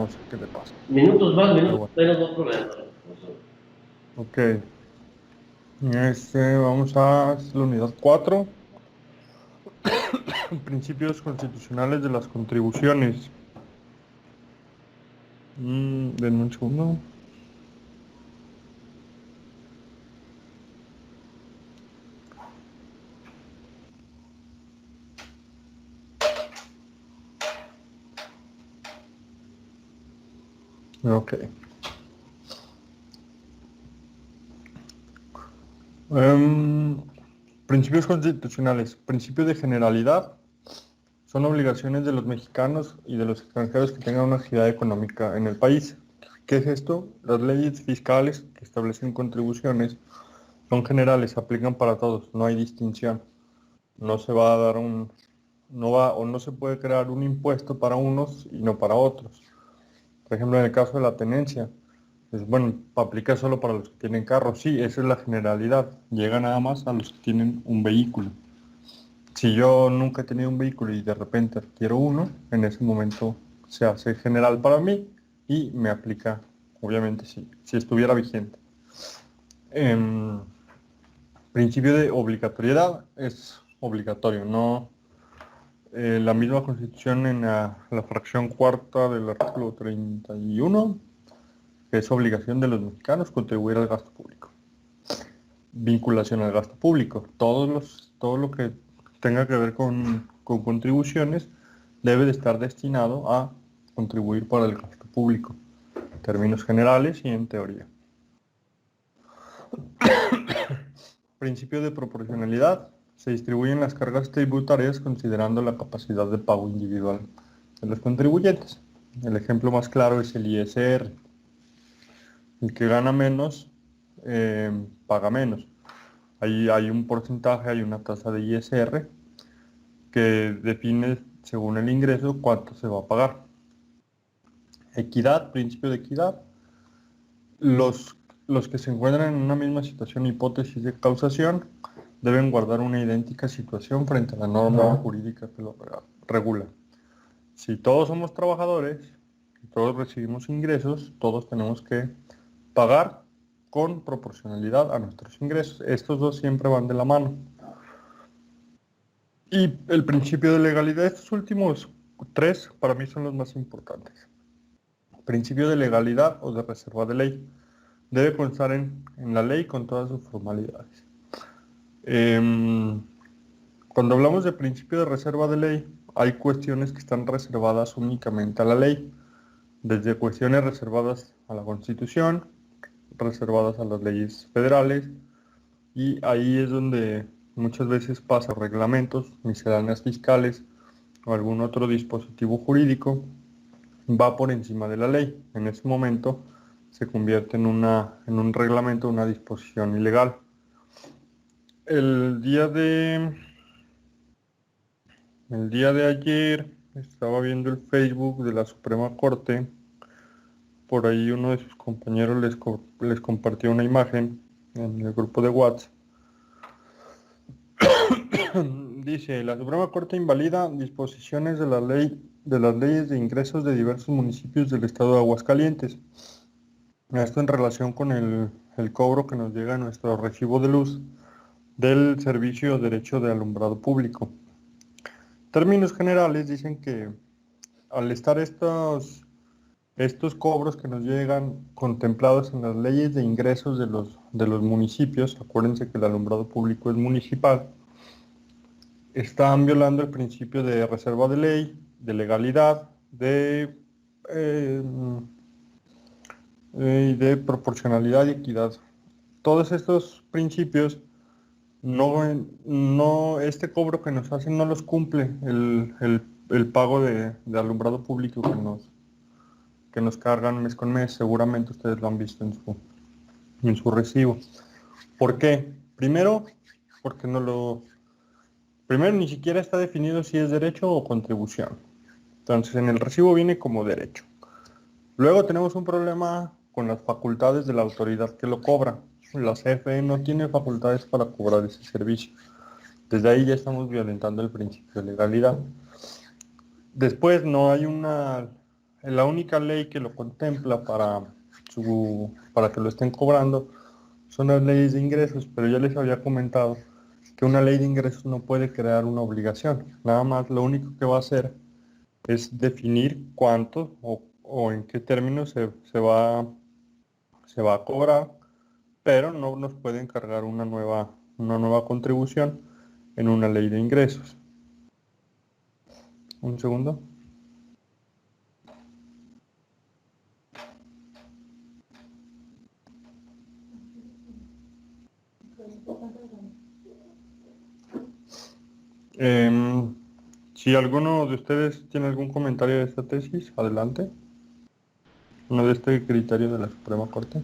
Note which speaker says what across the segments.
Speaker 1: no sé qué le pasa.
Speaker 2: Minutos más,
Speaker 1: Pero
Speaker 2: minutos
Speaker 1: bueno,
Speaker 2: menos, no problema.
Speaker 1: ok. Vamos a la unidad 4. Principios constitucionales de las contribuciones. Denme un segundo. Ok. Em, Principios constitucionales. Principio de generalidad. Son obligaciones de los mexicanos y de los extranjeros que tengan una actividad económica en el país. ¿Qué es esto? Las leyes fiscales que establecen contribuciones son generales, se aplican para todos, no hay distinción. No se va a dar no va o no se puede crear un impuesto para unos y no para otros. Por ejemplo, en el caso de la tenencia, pues bueno, aplica solo para los que tienen carro. Sí, esa es la generalidad. Llega nada más a los que tienen un vehículo. Si yo nunca he tenido un vehículo y de repente adquiero uno, en ese momento se hace general para mí y me aplica, obviamente, si estuviera vigente. Em, Principio de obligatoriedad es obligatorio, no la misma Constitución en la fracción cuarta del artículo 31, que es obligación de los mexicanos contribuir al gasto público. Vinculación al gasto público. Todo lo que tenga que ver con contribuciones debe de estar destinado a contribuir para el gasto público, en términos generales y en teoría. Principio de proporcionalidad. Se distribuyen las cargas tributarias considerando la capacidad de pago individual de los contribuyentes. El ejemplo más claro es el ISR. El que gana menos paga menos. Ahí hay un porcentaje, hay una tasa de ISR que define según el ingreso cuánto se va a pagar. Equidad, principio de equidad. Los que se encuentran en una misma situación, hipótesis de causación, deben guardar una idéntica situación frente a la norma jurídica que lo regula. Si todos somos trabajadores, todos recibimos ingresos, todos tenemos que pagar con proporcionalidad a nuestros ingresos. Estos dos siempre van de la mano. Y el principio de legalidad, estos últimos tres para mí son los más importantes. Principio de legalidad o de reserva de ley. Debe constar en la ley con todas sus formalidades. Cuando hablamos de principio de reserva de ley, hay cuestiones que están reservadas únicamente a la ley, desde cuestiones reservadas a la Constitución, reservadas a las leyes federales, y ahí es donde muchas veces pasa reglamentos, misceláneas fiscales o algún otro dispositivo jurídico, va por encima de la ley. En ese momento se convierte en un reglamento, una disposición ilegal. El día de, el día de ayer estaba viendo el Facebook de la Suprema Corte. Por ahí uno de sus compañeros les compartió una imagen en el grupo de WhatsApp. Dice, la Suprema Corte invalida disposiciones de las leyes de ingresos de diversos municipios del estado de Aguascalientes. Esto en relación con el cobro que nos llega a nuestro recibo de luz del servicio o derecho de alumbrado público. Términos generales dicen que al estar estos cobros que nos llegan contemplados en las leyes de ingresos de los municipios, acuérdense que el alumbrado público es municipal, están violando el principio de reserva de ley, de legalidad, eh, de proporcionalidad y equidad. Todos estos principios, este cobro que nos hacen no los cumple el pago de alumbrado público que nos cargan mes con mes. Seguramente ustedes lo han visto en su recibo. ¿Por qué? Primero, porque primero ni siquiera está definido si es derecho o contribución. Entonces en el recibo viene como derecho. Luego tenemos un problema con las facultades de la autoridad que lo cobra. La CFE no tiene facultades para cobrar ese servicio. Desde ahí ya estamos violentando el principio de legalidad. Después no hay la única ley que lo contempla para que lo estén cobrando son las leyes de ingresos, pero ya les había comentado que una ley de ingresos no puede crear una obligación. Nada más lo único que va a hacer es definir cuánto o en qué términos se va a cobrar, pero no nos puede encargar una nueva contribución en una ley de ingresos. Un segundo. Em, si alguno de ustedes tiene algún comentario de esta tesis, adelante. No de este criterio de la Suprema Corte.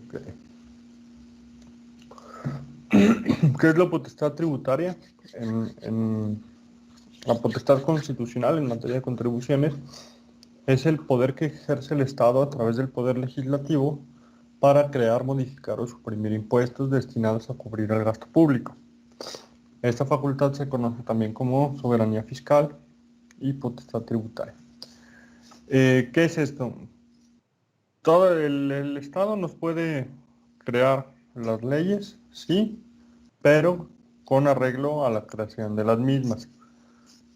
Speaker 1: Okay. ¿Qué es la potestad tributaria? La potestad constitucional en materia de contribuciones es el poder que ejerce el Estado a través del poder legislativo para crear, modificar o suprimir impuestos destinados a cubrir el gasto público. Esta facultad se conoce también como soberanía fiscal y potestad tributaria. ¿Qué es esto? Todo el Estado nos puede crear las leyes, sí, pero con arreglo a la creación de las mismas.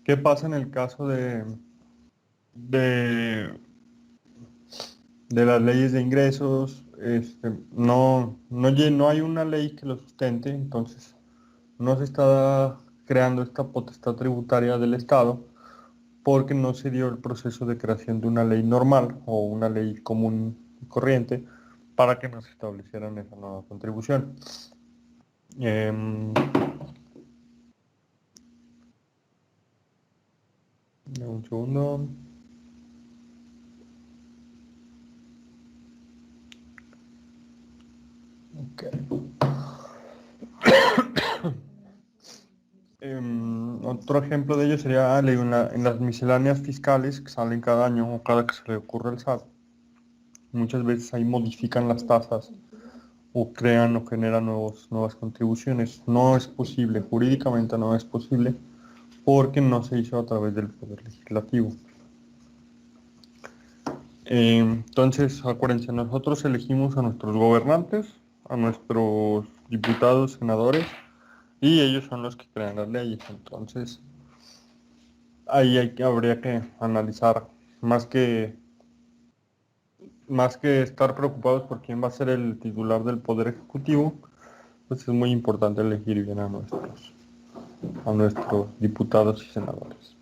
Speaker 1: ¿Qué pasa en el caso de, de las leyes de ingresos? No hay una ley que lo sustente, entonces no se está creando esta potestad tributaria del Estado porque no se dio el proceso de creación de una ley normal o una ley común y corriente para que nos establecieran esa nueva contribución. Un segundo. Okay. Otro ejemplo de ello sería en las misceláneas fiscales que salen cada año o cada que se le ocurre al SAT. Muchas veces ahí modifican las tasas o crean o generan nuevas contribuciones. No es posible, jurídicamente no es posible, porque no se hizo a través del Poder Legislativo. Entonces, acuérdense, nosotros elegimos a nuestros gobernantes, a nuestros diputados, senadores, y ellos son los que crean las leyes. Entonces, ahí habría que analizar más que estar preocupados por quién va a ser el titular del Poder Ejecutivo, pues es muy importante elegir bien a nuestros diputados y senadores.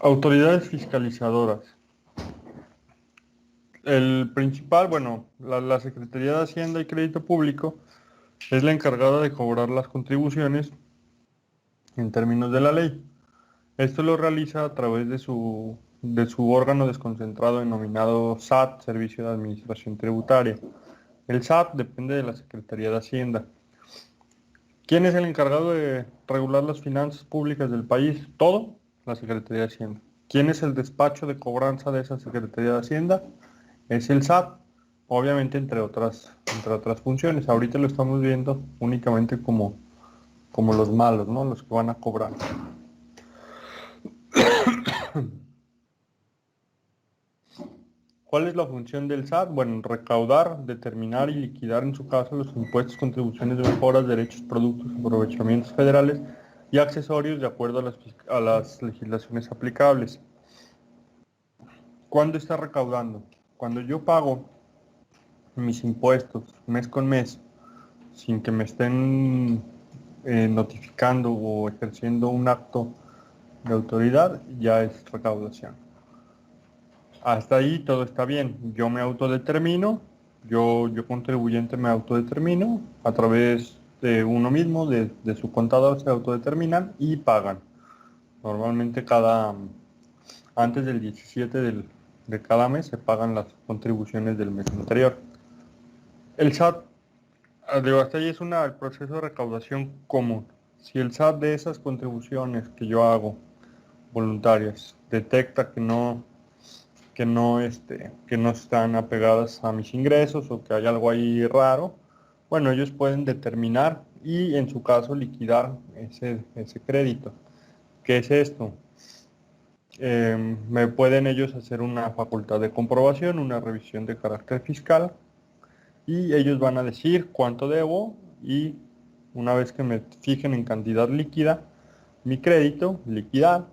Speaker 1: Autoridades fiscalizadoras. El principal, bueno, la Secretaría de Hacienda y Crédito Público es la encargada de cobrar las contribuciones en términos de la ley. Esto lo realiza a través de su órgano desconcentrado denominado SAT, Servicio de Administración Tributaria. El SAT depende de la Secretaría de Hacienda. ¿Quién es el encargado de regular las finanzas públicas del país? Todo, la Secretaría de Hacienda. ¿Quién es el despacho de cobranza de esa Secretaría de Hacienda? Es el SAT, obviamente entre otras funciones. Ahorita lo estamos viendo únicamente como los malos, ¿no? Los que van a cobrar. ¿Cuál es la función del SAT? Bueno, recaudar, determinar y liquidar en su caso los impuestos, contribuciones de mejoras, derechos, productos, aprovechamientos federales y accesorios de acuerdo a las legislaciones aplicables. ¿Cuándo está recaudando? Cuando yo pago mis impuestos mes con mes sin que me estén notificando o ejerciendo un acto de autoridad, ya es recaudación. Hasta ahí todo está bien. Yo me autodetermino, yo contribuyente me autodetermino, a través de uno mismo, de su contador se autodeterminan y pagan. Normalmente antes del 17 de cada mes se pagan las contribuciones del mes anterior. El SAT, hasta ahí es el proceso de recaudación común. Si el SAT de esas contribuciones que yo hago voluntarias detecta que no están apegadas a mis ingresos o que hay algo ahí raro, bueno, ellos pueden determinar y en su caso liquidar ese crédito. ¿Qué es esto? Me pueden ellos hacer una facultad de comprobación, una revisión de carácter fiscal, y ellos van a decir cuánto debo, y una vez que me fijen en cantidad líquida, mi crédito, liquidar,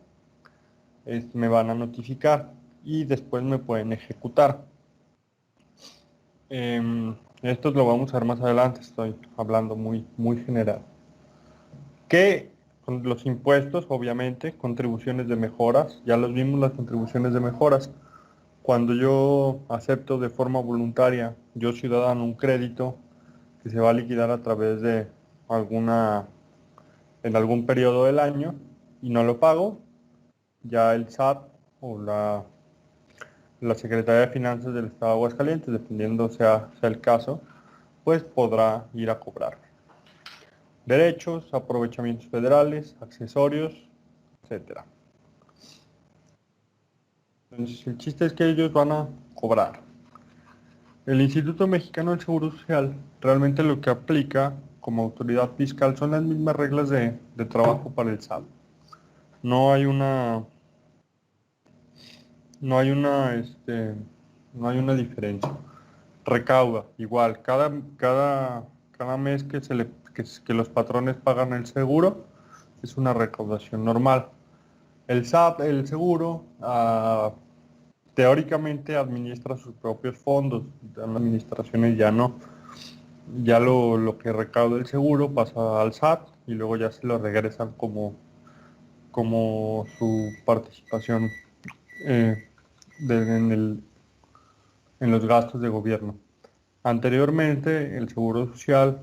Speaker 1: me van a notificar y después me pueden ejecutar. Esto lo vamos a ver más adelante, estoy hablando muy general. Que con los impuestos, obviamente, contribuciones de mejoras, ya los vimos las contribuciones de mejoras. Cuando yo acepto de forma voluntaria, yo ciudadano, un crédito que se va a liquidar a través de en algún periodo del año y no lo pago, ya el SAT o la Secretaría de Finanzas del Estado de Aguascalientes, dependiendo sea el caso, pues podrá ir a cobrar. Derechos, aprovechamientos federales, accesorios, etcétera. Entonces, el chiste es que ellos van a cobrar. El Instituto Mexicano del Seguro Social realmente lo que aplica como autoridad fiscal son las mismas reglas de trabajo para el SAT. No hay una, no hay una, no hay una diferencia. Recauda, igual, cada mes que los patrones pagan el seguro, es una recaudación normal. El SAT, el seguro, teóricamente administra sus propios fondos, las administraciones ya no. Ya lo que recauda el seguro pasa al SAT y luego ya se lo regresan como su participación eh, en los gastos de gobierno. Anteriormente el Seguro Social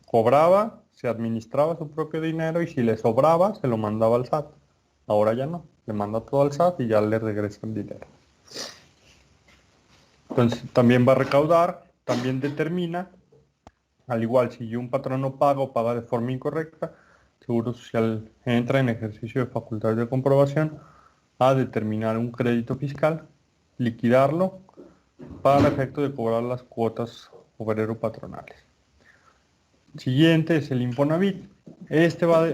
Speaker 1: cobraba, se administraba su propio dinero y si le sobraba se lo mandaba al SAT. Ahora ya no, le manda todo al SAT y ya le regresan dinero. Entonces también va a recaudar, también determina, al igual si un patrón no paga o paga de forma incorrecta, el Seguro Social entra en ejercicio de facultades de comprobación a determinar un crédito fiscal, liquidarlo para el efecto de cobrar las cuotas obrero-patronales. Siguiente es el Infonavit. Este va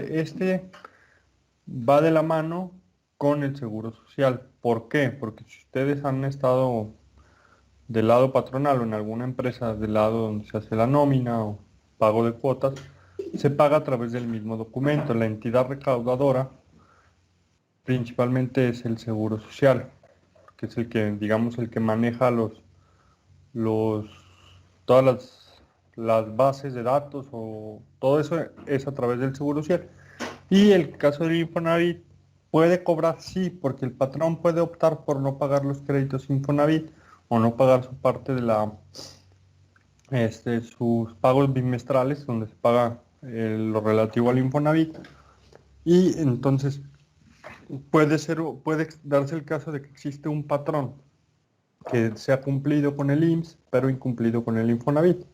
Speaker 1: de la mano con el Seguro Social. ¿Por qué? Porque si ustedes han estado del lado patronal o en alguna empresa del lado donde se hace la nómina o pago de cuotas, se paga a través del mismo documento. La entidad recaudadora principalmente es el Seguro Social, que es el que, digamos, el que maneja los, todas las bases de datos o todo eso es a través del Seguro Social. Y el caso del Infonavit puede cobrar, sí, porque el patrón puede optar por no pagar los créditos Infonavit o no pagar su parte de sus pagos bimestrales, donde se paga lo relativo al Infonavit. Y entonces puede darse el caso de que existe un patrón que se ha cumplido con el IMSS, pero incumplido con el Infonavit.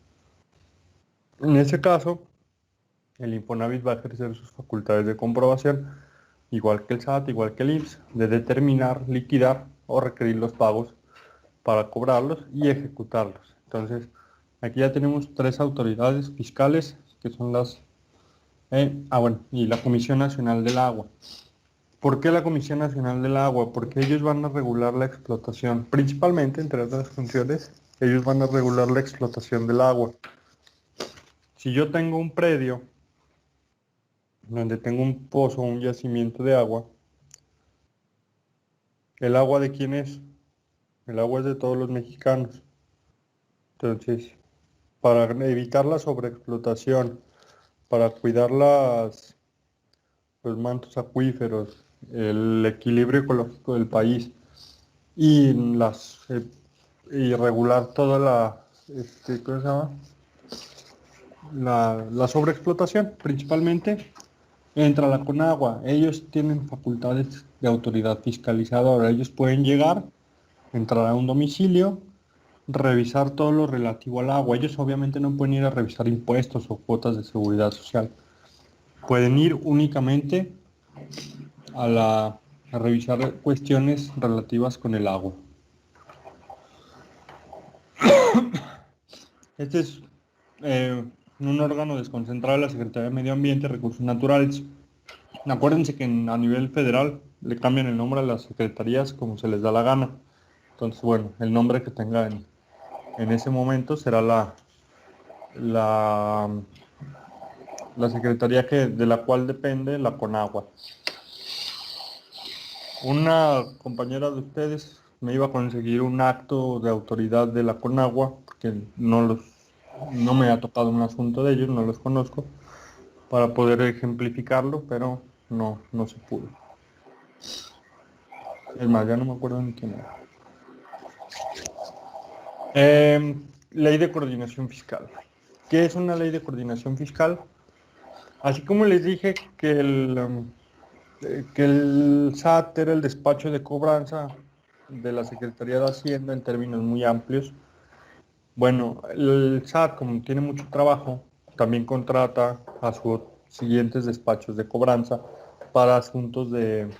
Speaker 1: En ese caso, el Infonavit va a ejercer sus facultades de comprobación, igual que el SAT, igual que el IMSS, de determinar, liquidar o requerir los pagos para cobrarlos y ejecutarlos. Entonces, aquí ya tenemos tres autoridades fiscales, que son y la Comisión Nacional del Agua. ¿Por qué la Comisión Nacional del Agua? Porque ellos van a regular la explotación, principalmente, entre otras funciones, ellos van a regular la explotación del agua. Si yo tengo un predio donde tengo un pozo, un yacimiento de agua, ¿el agua de quién es? El agua es de todos los mexicanos. Entonces, para evitar la sobreexplotación, para cuidar los mantos acuíferos, el equilibrio ecológico del país y y regular toda ¿cómo se llama? La sobreexplotación, principalmente, entra la Conagua. Ellos tienen facultades de autoridad fiscalizadora. Ellos pueden llegar, entrar a un domicilio, revisar todo lo relativo al agua. Ellos obviamente no pueden ir a revisar impuestos o cuotas de seguridad social. Pueden ir únicamente a revisar cuestiones relativas con el agua. Este es un órgano desconcentrado de la Secretaría de Medio Ambiente y Recursos Naturales. Acuérdense que a nivel federal le cambian el nombre a las secretarías como se les da la gana. Entonces, bueno, el nombre que tenga en ese momento será la, la secretaría de la cual depende la CONAGUA. Una compañera de ustedes me iba a conseguir un acto de autoridad de la CONAGUA, porque no me ha tocado un asunto de ellos, no los conozco, para poder ejemplificarlo, pero no se pudo. Es más, ya no me acuerdo ni quién era. Ley de coordinación fiscal. ¿Qué es una ley de coordinación fiscal? Así como les dije que el SAT era el despacho de cobranza de la Secretaría de Hacienda en términos muy amplios. Bueno, el SAT, como tiene mucho trabajo, también contrata a sus siguientes despachos de cobranza para asuntos de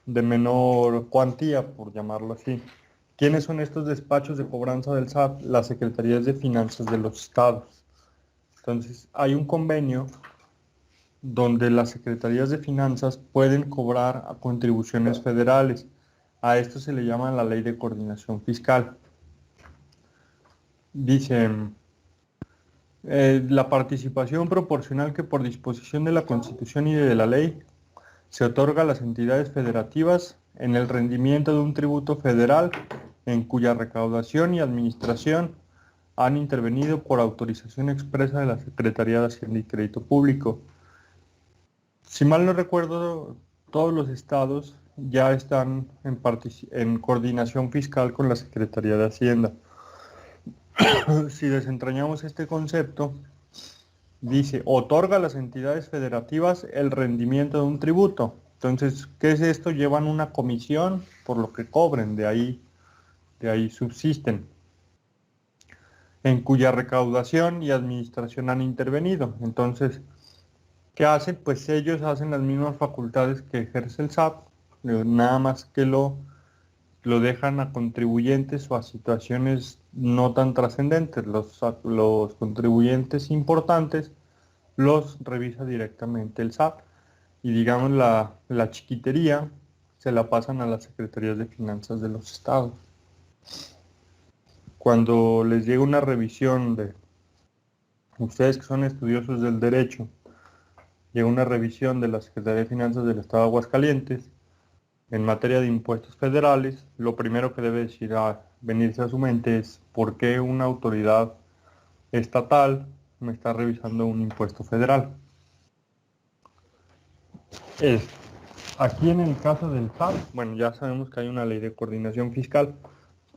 Speaker 1: menor cuantía, por llamarlo así. ¿Quiénes son estos despachos de cobranza del SAT? Las Secretarías de Finanzas de los estados. Entonces, hay un convenio donde las Secretarías de Finanzas pueden cobrar a contribuciones federales. A esto se le llama la Ley de Coordinación Fiscal. Dice, la participación proporcional que por disposición de la Constitución y de la ley se otorga a las entidades federativas en el rendimiento de un tributo federal en cuya recaudación y administración han intervenido por autorización expresa de la Secretaría de Hacienda y Crédito Público. Si mal no recuerdo, todos los estados ya están en coordinación fiscal con la Secretaría de Hacienda. Si desentrañamos este concepto, dice, otorga a las entidades federativas el rendimiento de un tributo. Entonces, ¿qué es esto? Llevan una comisión por lo que cobren, de ahí subsisten, en cuya recaudación y administración han intervenido. Entonces, ¿qué hacen? Pues ellos hacen las mismas facultades que ejerce el SAT, nada más que lo dejan a contribuyentes o a situaciones no tan trascendentes. Los contribuyentes importantes los revisa directamente el SAT y digamos la chiquitería se la pasan a las secretarías de finanzas de los estados. Cuando les llega una revisión de ustedes que son estudiosos del derecho, llega una revisión de la Secretaría de Finanzas del Estado de Aguascalientes en materia de impuestos federales, lo primero que debe venirse a su mente es por qué una autoridad estatal me está revisando un impuesto federal. Es, aquí en el caso del SAT, bueno, ya sabemos que hay una ley de coordinación fiscal,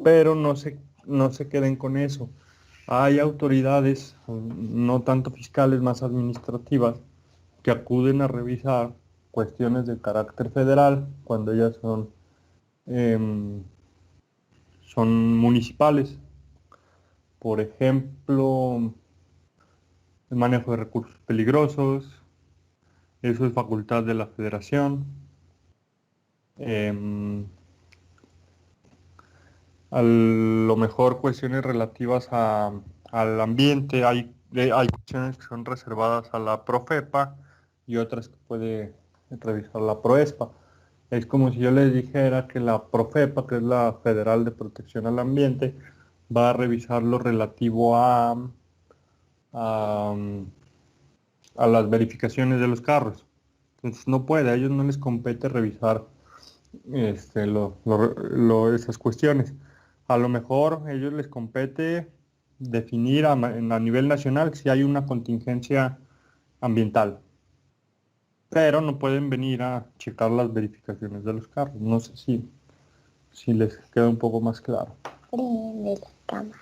Speaker 1: pero no se queden con eso. Hay autoridades, no tanto fiscales, más administrativas, que acuden a revisar cuestiones de carácter federal cuando ellas em, son municipales. Por ejemplo, el manejo de recursos peligrosos, eso es facultad de la federación. Em, a lo mejor cuestiones relativas al ambiente, hay cuestiones que son reservadas a la Profepa y otras que puede revisar la Proespa. Es como si yo les dijera que la Profepa, que es la Federal de Protección al Ambiente, va a revisar lo relativo a, a las verificaciones de los carros. Entonces no puede, a ellos no les compete revisar esas cuestiones. A lo mejor a ellos les compete definir a nivel nacional si hay una contingencia ambiental, pero no pueden venir a checar las verificaciones de los carros. No sé si les queda un poco más claro.
Speaker 2: Prende la cámara.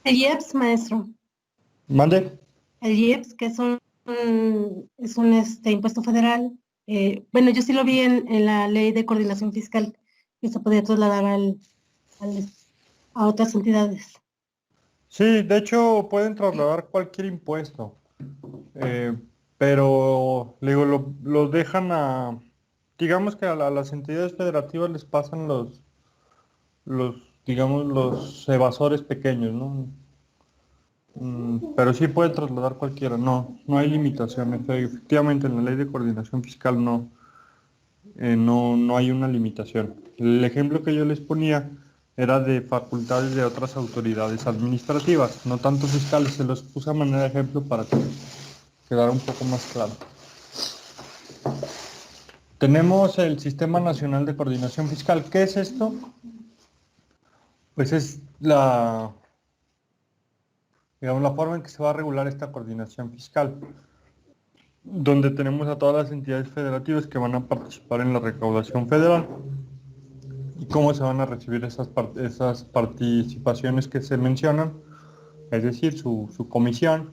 Speaker 3: El IEPS, maestro.
Speaker 1: ¿Mande?
Speaker 3: El IEPS, que es un impuesto federal. Bueno, yo sí lo vi en la ley de coordinación fiscal, que se podía trasladar a otras entidades.
Speaker 1: Sí, de hecho pueden trasladar cualquier impuesto, eh, pero le digo, lo dejan digamos que a las entidades federativas les pasan los digamos, los evasores pequeños, ¿no? Pero sí puede trasladar cualquiera, no hay limitaciones. Efectivamente, en la ley de coordinación fiscal no hay una limitación. El ejemplo que yo les ponía era de facultades de otras autoridades administrativas, no tanto fiscales. Se los puse a manera de ejemplo para que quedara un poco más claro. Tenemos el Sistema Nacional de Coordinación Fiscal. ¿Qué es esto? Pues es digamos, la forma en que se va a regular esta coordinación fiscal, donde tenemos a todas las entidades federativas que van a participar en la recaudación federal y cómo se van a recibir esas participaciones que se mencionan, es decir, su comisión.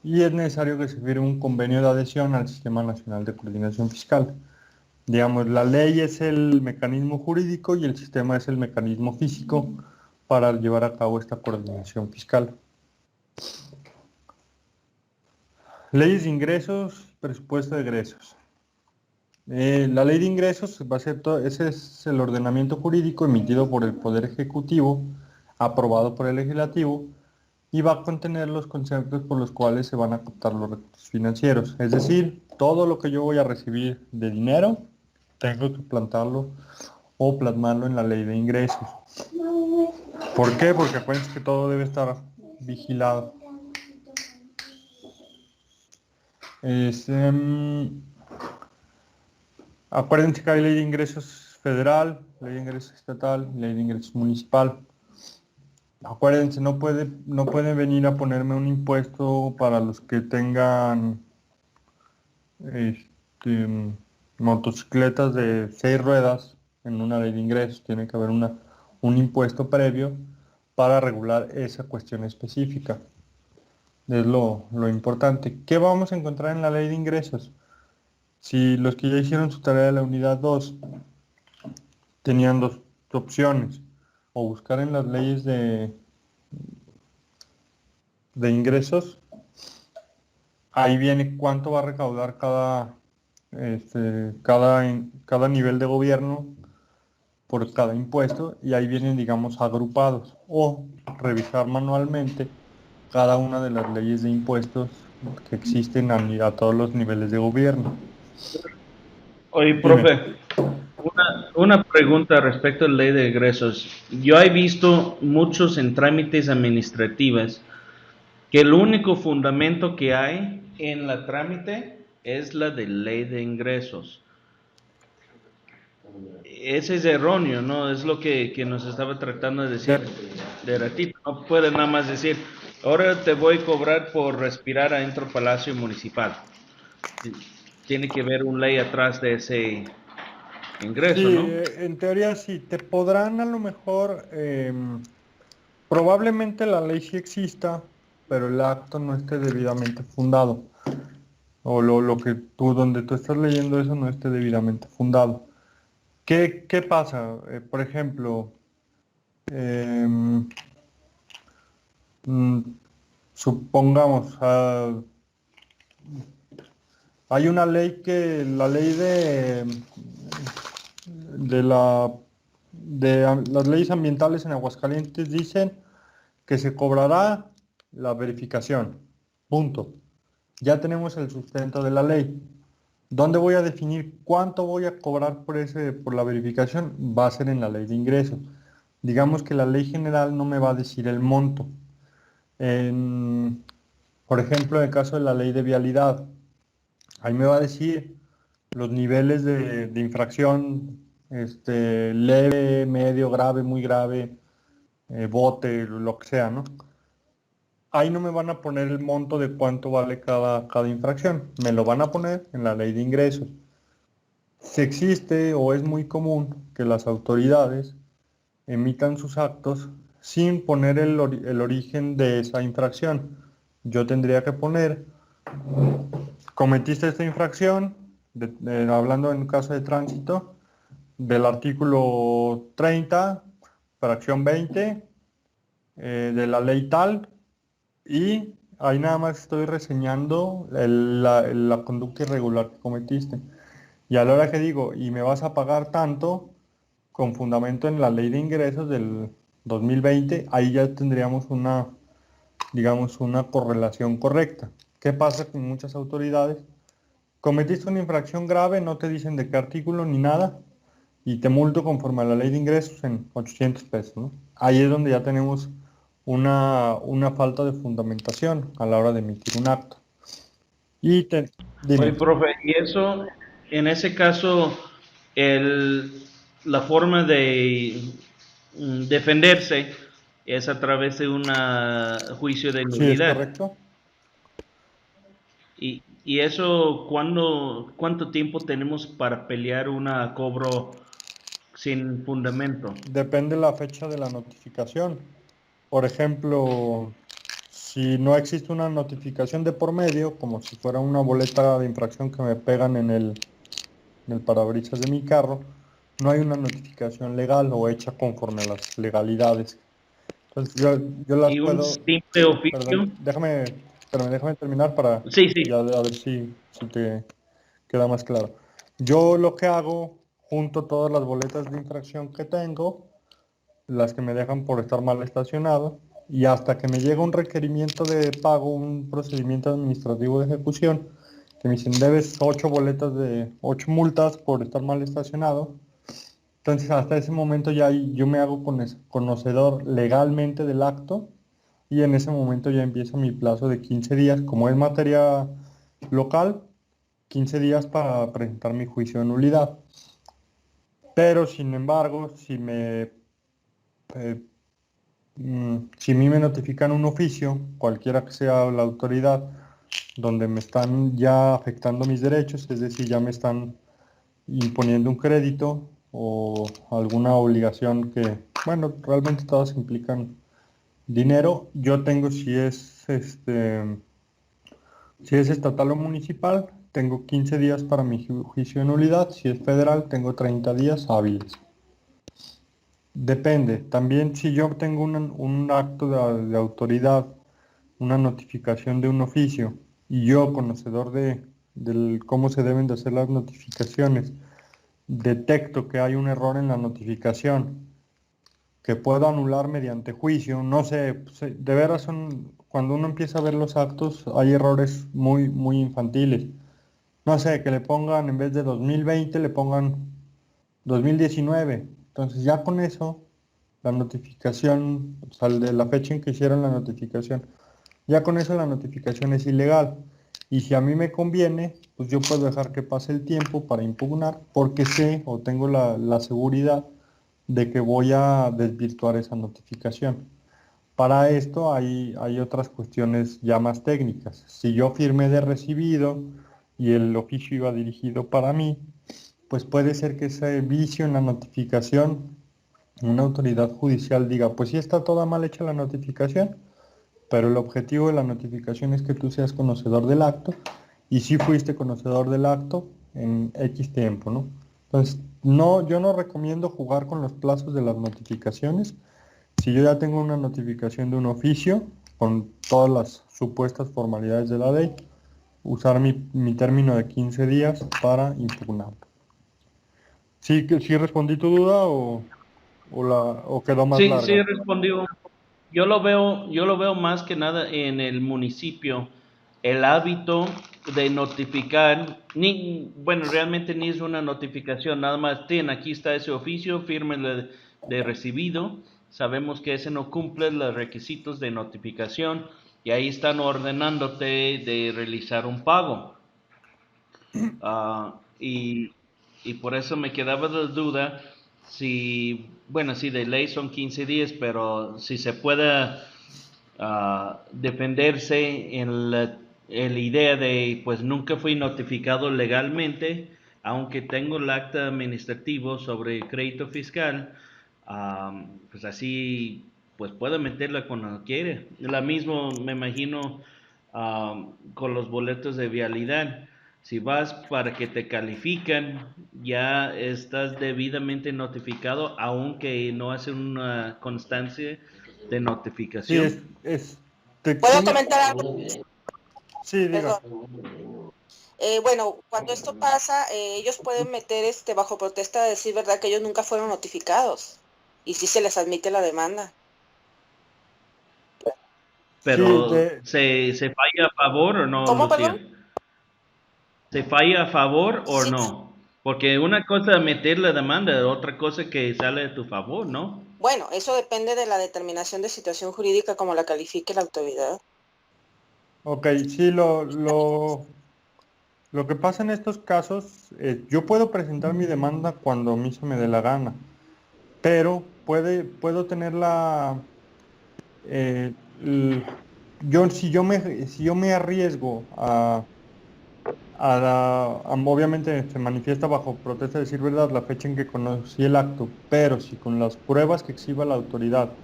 Speaker 1: Y es necesario que se firme un convenio de adhesión al Sistema Nacional de Coordinación Fiscal. Digamos, la ley es el mecanismo jurídico y el sistema es el mecanismo físico para llevar a cabo esta coordinación fiscal. Leyes de ingresos, presupuesto de egresos. La ley de ingresos va a ser ese es el ordenamiento jurídico emitido por el Poder Ejecutivo, aprobado por el Legislativo, y va a contener los conceptos por los cuales se van a captar los recursos financieros. Es decir, todo lo que yo voy a recibir de dinero, tengo que plantarlo o plasmarlo en la ley de ingresos. ¿Por qué? Porque acuérdense que todo debe estar vigilado. Acuérdense que hay ley de ingresos federal, ley de ingresos estatal, ley de ingresos municipal. Acuérdense, no pueden venir a ponerme un impuesto para los que tengan motocicletas de 6 ruedas en una ley de ingresos. Tiene que haber un impuesto previo para regular esa cuestión específica. Es lo importante. ¿Qué vamos a encontrar en la ley de ingresos? Si los que ya hicieron su tarea de la unidad 2 tenían dos opciones, o buscar en las leyes de ingresos, ahí viene cuánto va a recaudar cada nivel de gobierno por cada impuesto, y ahí vienen, digamos, agrupados, o revisar manualmente cada una de las leyes de impuestos que existen a todos los niveles de gobierno.
Speaker 4: Oye,
Speaker 1: Dime.
Speaker 4: profe, una pregunta respecto a la ley de egresos. Yo he visto muchos en trámites administrativos que el único fundamento que hay en la trámite es la de ley de ingresos. Ese es erróneo, ¿no? Es lo que nos estaba tratando de decir de ratito. No puede nada más decir, ahora te voy a cobrar por respirar adentro del Palacio Municipal. Tiene que haber una ley atrás de ese ingreso,
Speaker 1: Sí,
Speaker 4: ¿no?
Speaker 1: en teoría sí, te podrán a lo mejor, probablemente la ley sí exista, pero el acto no esté debidamente fundado. O donde tú estás leyendo eso no esté debidamente fundado. ¿Qué pasa? Por ejemplo, em, mm, supongamos, hay una ley la ley las leyes ambientales en Aguascalientes dicen que se cobrará la verificación. Punto. Ya tenemos el sustento de la ley. ¿Dónde voy a definir cuánto voy a cobrar por la verificación? Va a ser en la ley de ingresos. Digamos que la ley general no me va a decir el monto. Por ejemplo, en el caso de la ley de vialidad, ahí me va a decir los niveles de infracción, leve, medio, grave, muy grave, bote, lo que sea, ¿no? Ahí no me van a poner el monto de cuánto vale cada infracción, me lo van a poner en la ley de ingresos. Si existe o es muy común que las autoridades emitan sus actos sin poner el origen de esa infracción. Yo tendría que poner, cometiste esta infracción, hablando en caso de tránsito, del artículo 30, fracción 20, de la ley tal, y ahí nada más estoy reseñando la conducta irregular que cometiste. Y a la hora que digo, y me vas a pagar tanto, con fundamento en la ley de ingresos del 2020, ahí ya tendríamos una, digamos, una correlación correcta. ¿Qué pasa con muchas autoridades? Cometiste una infracción grave, no te dicen de qué artículo ni nada, y te multo conforme a la ley de ingresos en 800 pesos, ¿no? Ahí es donde ya tenemos una falta de fundamentación a la hora de emitir un acto.
Speaker 4: Oye,
Speaker 1: Dime.
Speaker 4: profe, y eso, en ese caso, la forma de defenderse es a través de un juicio de
Speaker 1: Sí, es
Speaker 4: nulidad.
Speaker 1: correcto.
Speaker 4: Y eso, ¿cuánto tiempo tenemos para pelear una cobro sin fundamento?
Speaker 1: Depende la fecha de la notificación. Por ejemplo, si no existe una notificación de por medio, como si fuera una boleta de infracción que me pegan en el parabrisas de mi carro, no hay una notificación legal o hecha conforme a las legalidades. Entonces yo las
Speaker 4: ¿Y un
Speaker 1: puedo,
Speaker 4: simple oficio?
Speaker 1: perdón, déjame terminar para
Speaker 4: Sí, sí.
Speaker 1: ya a ver si te queda más claro. Yo lo que hago, junto todas las boletas de infracción que tengo, las que me dejan por estar mal estacionado, y hasta que me llega un requerimiento de pago, un procedimiento administrativo de ejecución, que me dicen debes 8 multas por estar mal estacionado. Entonces hasta ese momento ya yo me hago conocedor legalmente del acto, y en ese momento ya empieza mi plazo de 15 días, como es materia local, 15 días para presentar mi juicio de nulidad. Pero sin embargo, eh, si a mí me notifican un oficio, cualquiera que sea la autoridad, donde me están ya afectando mis derechos, es decir, ya me están imponiendo un crédito o alguna obligación que, bueno, realmente todas implican dinero, yo tengo si es estatal o municipal, tengo 15 días para mi juicio de nulidad; si es federal, tengo 30 días hábiles. Depende. También si yo tengo un acto de autoridad, una notificación de un oficio, y yo, conocedor del cómo se deben de hacer las notificaciones, detecto que hay un error en la notificación que puedo anular mediante juicio, no sé, pues, de veras cuando uno empieza a ver los actos, hay errores muy, muy infantiles. No sé, que le pongan, en vez de 2020, le pongan 2019. Entonces ya con eso, la notificación, o sea, de la fecha en que hicieron la notificación, ya con eso la notificación es ilegal. Y si a mí me conviene, pues yo puedo dejar que pase el tiempo para impugnar, porque sé o tengo la seguridad de que voy a desvirtuar esa notificación. Para esto hay otras cuestiones ya más técnicas. Si yo firmé de recibido y el oficio iba dirigido para mí, pues puede ser que ese vicio en la notificación, una autoridad judicial diga, pues sí está toda mal hecha la notificación, pero el objetivo de la notificación es que tú seas conocedor del acto, y sí fuiste conocedor del acto en X tiempo, ¿no? Entonces, no, yo no recomiendo jugar con los plazos de las notificaciones. Si yo ya tengo una notificación de un oficio, con todas las supuestas formalidades de la ley, usar mi término de 15 días para impugnar. ¿Sí respondí tu duda o quedó más
Speaker 4: Sí, sí,
Speaker 1: larga?
Speaker 4: respondió. Yo lo veo más que nada en el municipio, el hábito de notificar, bueno, realmente ni es una notificación, nada más, aquí está ese oficio, fírmele de recibido, sabemos que ese no cumple los requisitos de notificación y ahí están ordenándote de realizar un pago. Y por eso me quedaba la duda si, bueno, si de ley son 15 días, pero si se puede defenderse en la idea de, pues nunca fui notificado legalmente, aunque tengo el acta administrativo sobre crédito fiscal, pues así, pues puedo meterla cuando quiere. La mismo, me imagino, con los boletos de vialidad. Si vas para que te califican, ya estás debidamente notificado, aunque no hacen una constancia de
Speaker 1: Sí,
Speaker 4: notificación.
Speaker 1: sí
Speaker 5: ¿Puedo comentar algo?
Speaker 1: sí, diga.
Speaker 5: Perdón. Bueno, cuando esto pasa, ellos pueden meter bajo protesta de decir verdad que ellos nunca fueron notificados y sí se les admite la demanda.
Speaker 1: Sí,
Speaker 4: Pero ¿se falla a favor o no,
Speaker 5: ¿Cómo,
Speaker 4: Lucía?
Speaker 5: perdón?
Speaker 4: ¿Se falla a favor o
Speaker 5: Sí.
Speaker 4: no? Porque una cosa es meter la demanda, otra cosa que sale a tu favor, ¿no?
Speaker 5: Bueno, eso depende de la determinación de situación jurídica como la califique la autoridad.
Speaker 1: ok, sí, lo que pasa en estos casos, yo puedo presentar mi demanda cuando a mí se me dé la gana, pero puedo tener eh, l- si yo me arriesgo obviamente se manifiesta bajo protesta de decir verdad la fecha en que conocí el acto, pero si con las pruebas que exhiba la autoridad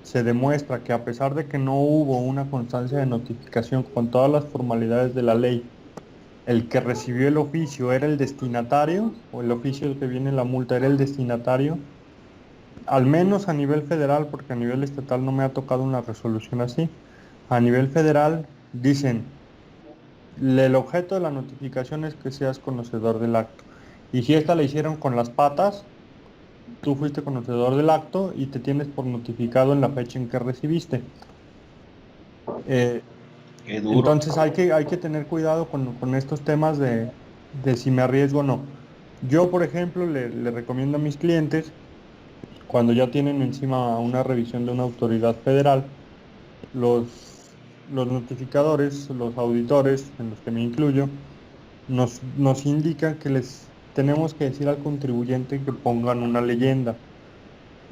Speaker 1: se demuestra que a pesar de que no hubo una constancia de notificación con todas las formalidades de la ley, el que recibió el oficio era el destinatario, o el oficio que viene en la multa era el destinatario, al menos a nivel federal, porque a nivel estatal no me ha tocado una resolución así, a nivel federal dicen, el objeto de la notificación es que seas conocedor del acto. Y si esta la hicieron con las patas, tú fuiste conocedor del acto y te tienes por notificado en la fecha en que recibiste. Eh,
Speaker 4: Qué duro.
Speaker 1: entonces hay que tener cuidado con estos temas de si me arriesgo o no. Yo, por ejemplo, le recomiendo a mis clientes, cuando ya tienen encima una revisión de una autoridad federal, los notificadores, los auditores, en los que me incluyo, nos indican que les tenemos que decir al contribuyente que pongan una leyenda.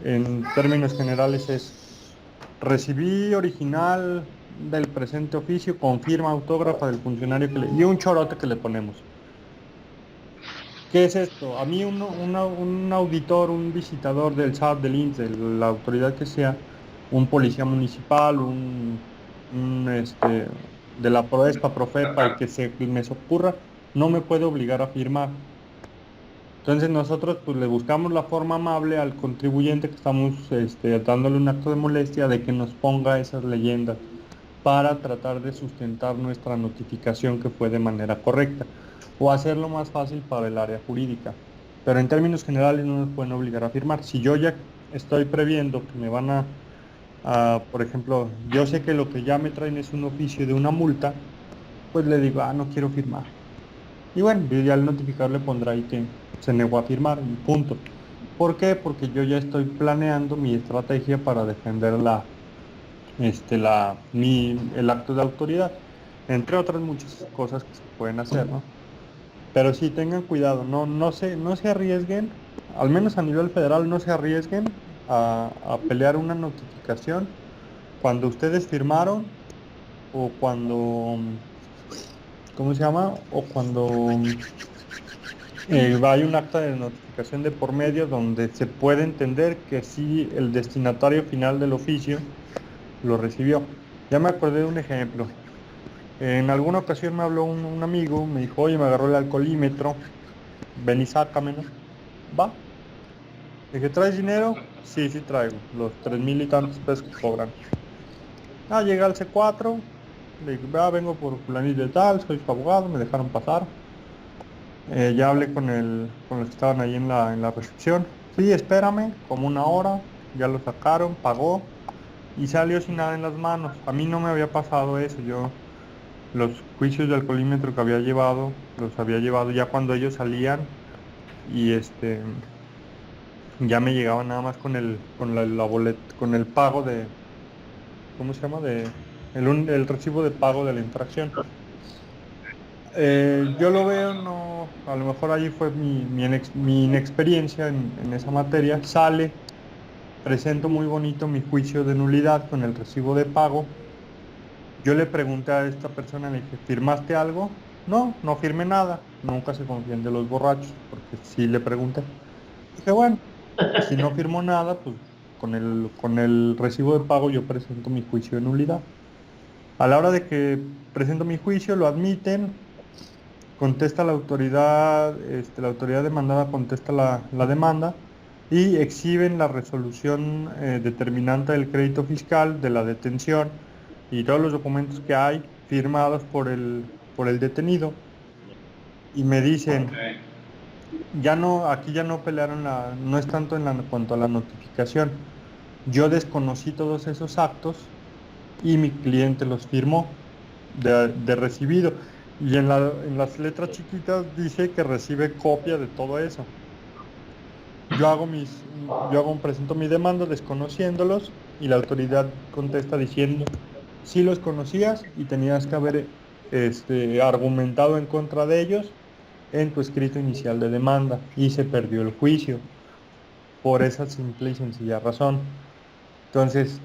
Speaker 1: En términos generales es, recibí original del presente oficio, confirma autógrafa del funcionario y un chorote que le ponemos. ¿Qué es esto? A mí un auditor, un visitador del SAT, del INSS, de la autoridad que sea, un policía municipal, de la PROESPA, PROFEPA, el que se me ocurra, no me puede obligar a firmar. Entonces nosotros pues le buscamos la forma amable al contribuyente que estamos dándole un acto de molestia de que nos ponga esas leyendas para tratar de sustentar nuestra notificación que fue de manera correcta o hacerlo más fácil para el área jurídica. Pero en términos generales no nos pueden obligar a firmar. Si yo ya estoy previendo que me van por ejemplo, yo sé que lo que ya me traen es un oficio de una multa, pues le digo, no quiero firmar. Y bueno, yo ya al notificador le pondrá ahí que se negó a firmar y punto. ¿Por qué? Porque yo ya estoy planeando mi estrategia para defender el acto de autoridad, entre otras muchas cosas que se pueden hacer, ¿no? Pero sí tengan cuidado, no se arriesguen, al menos a nivel federal, no se arriesguen a pelear una notificación cuando ustedes firmaron o cuando, ¿cómo se llama? O cuando hay un acta de notificación de por medio donde se puede entender que sí el destinatario final del oficio lo recibió. Ya me acordé de un ejemplo. En alguna ocasión me habló un amigo, me dijo, oye, me agarró el alcoholímetro, ven y sácamelo. Va. Le dije, ¿traes dinero? Sí, sí traigo, los 3,000 y tantos pesos que cobran. Llegué al C4, le dije, vengo por fulanito de tal, soy su abogado, me dejaron pasar. Ya hablé con los que estaban ahí en la recepción. Sí, espérame, como una hora, ya lo sacaron, pagó y salió sin nada en las manos. A mí no me había pasado eso, yo los juicios de alcoholímetro que había llevado, los había llevado ya cuando ellos salían y ya me llegaban nada más con el pago ¿cómo se llama? El recibo de pago de la infracción. Yo lo veo, no, a lo mejor allí fue mi inexperiencia en esa materia. Sale, presento muy bonito mi juicio de nulidad con el recibo de pago. Yo le pregunté a esta persona, le dije, ¿firmaste algo? No, no firmé nada. Nunca se confían de los borrachos, porque sí le pregunté. Dije, bueno, si no firmó nada, pues con el recibo de pago yo presento mi juicio de nulidad. A la hora de que presento mi juicio, lo admiten, contesta la autoridad demandada contesta la demanda y exhiben la resolución determinante del crédito fiscal, de la detención y todos los documentos que hay firmados por el detenido. y me dicen,
Speaker 4: Ok.
Speaker 1: ya no, aquí ya no pelearon no es tanto cuanto a la notificación. Yo desconocí todos esos actos y mi cliente los firmó de recibido. Y en las letras chiquitas dice que recibe copia de todo eso. Presento mi demanda desconociéndolos y la autoridad contesta diciendo, sí los conocías y tenías que haber argumentado en contra de ellos en tu escrito inicial de demanda y se perdió el juicio por esa simple y sencilla razón. Entonces,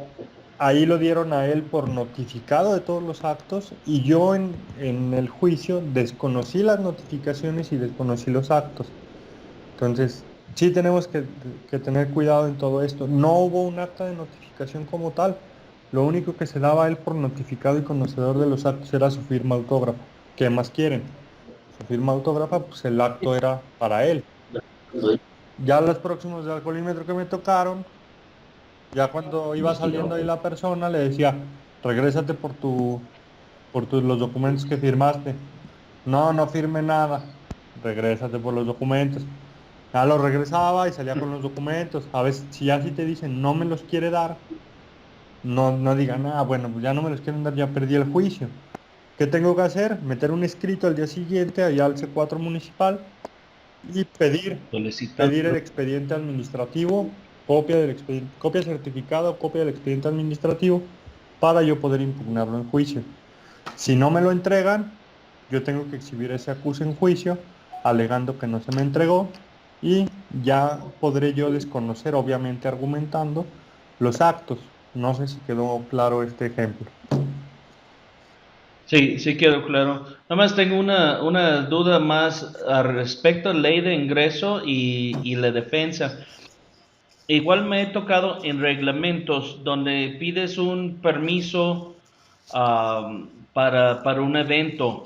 Speaker 1: ahí lo dieron a él por notificado de todos los actos y yo en el juicio desconocí las notificaciones y desconocí los actos. Entonces, sí tenemos que tener cuidado en todo esto. No hubo un acta de notificación como tal. Lo único que se daba a él por notificado y conocedor de los actos era su firma autógrafa. ¿Qué más quieren? Su firma autógrafa, pues el acto era para él. Ya los próximos de alcoholímetro que me tocaron, ya cuando iba saliendo ahí la persona, le decía, regrésate los documentos que firmaste. No, no firme nada. Regrésate por los documentos. Ya lo regresaba y salía con los documentos. A veces, si ya sí te dicen no me los quiere dar, no digan, bueno, pues ya no me los quieren dar, ya perdí el juicio. ¿Qué tengo que hacer? Meter un escrito al día siguiente allá al C4 municipal y pedir el
Speaker 4: Solicitando.
Speaker 1: expediente administrativo, copia certificada o copia del expediente administrativo para yo poder impugnarlo en juicio. Si no me lo entregan, yo tengo que exhibir ese acuse en juicio, alegando que no se me entregó, y ya podré yo desconocer, obviamente argumentando, los actos. No sé si quedó claro este ejemplo.
Speaker 4: Sí, sí quedó claro. Nada más tengo una duda más al respecto a ley de ingreso y la defensa. Igual me he tocado en reglamentos donde pides un permiso para un evento.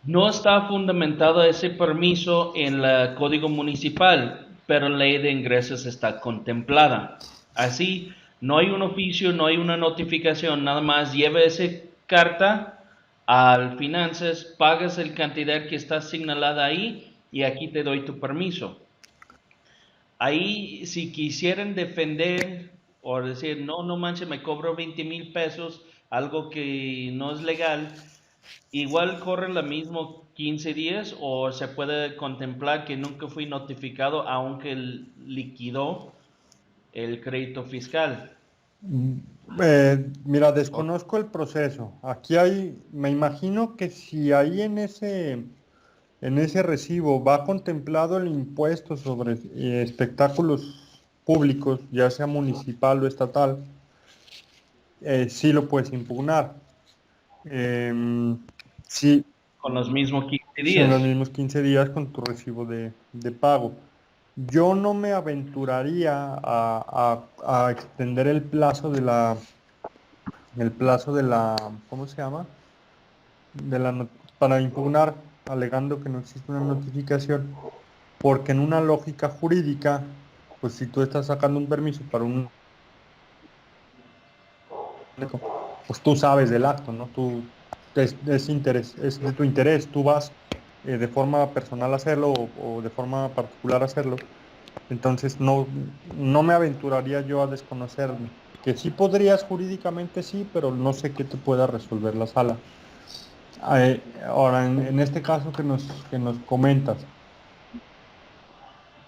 Speaker 4: No está fundamentado ese permiso en el Código Municipal, pero la ley de ingresos está contemplada. Así, no hay un oficio, no hay una notificación, nada más lleva esa carta al finanzas, pagas la cantidad que está señalada ahí y aquí te doy tu permiso. Ahí, si quisieran defender o decir, no, no manches, me cobro 20,000 pesos, algo que no es legal, igual corre lo mismo 15 días o se puede contemplar que nunca fui notificado aunque liquidó el crédito fiscal.
Speaker 1: Mm, Mira, desconozco el proceso. Me imagino que si ahí en ese recibo va contemplado el impuesto sobre espectáculos públicos, ya sea municipal o estatal, sí lo puedes impugnar. Sí,
Speaker 4: Con los mismos 15
Speaker 1: son los
Speaker 4: días.
Speaker 1: mismos 15 días con tu recibo de pago. Yo no me aventuraría a extender el plazo de la, ¿cómo se llama? Para impugnar, alegando que no existe una notificación, porque en una lógica jurídica, pues si tú estás sacando un permiso para pues tú sabes del acto, ¿no? Es de tu interés, tú vas de forma personal a hacerlo o de forma particular a hacerlo. Entonces no me aventuraría yo a desconocerme. Que sí podrías jurídicamente, sí, pero no sé qué te pueda resolver la sala. Ahora, en este caso que nos comentas,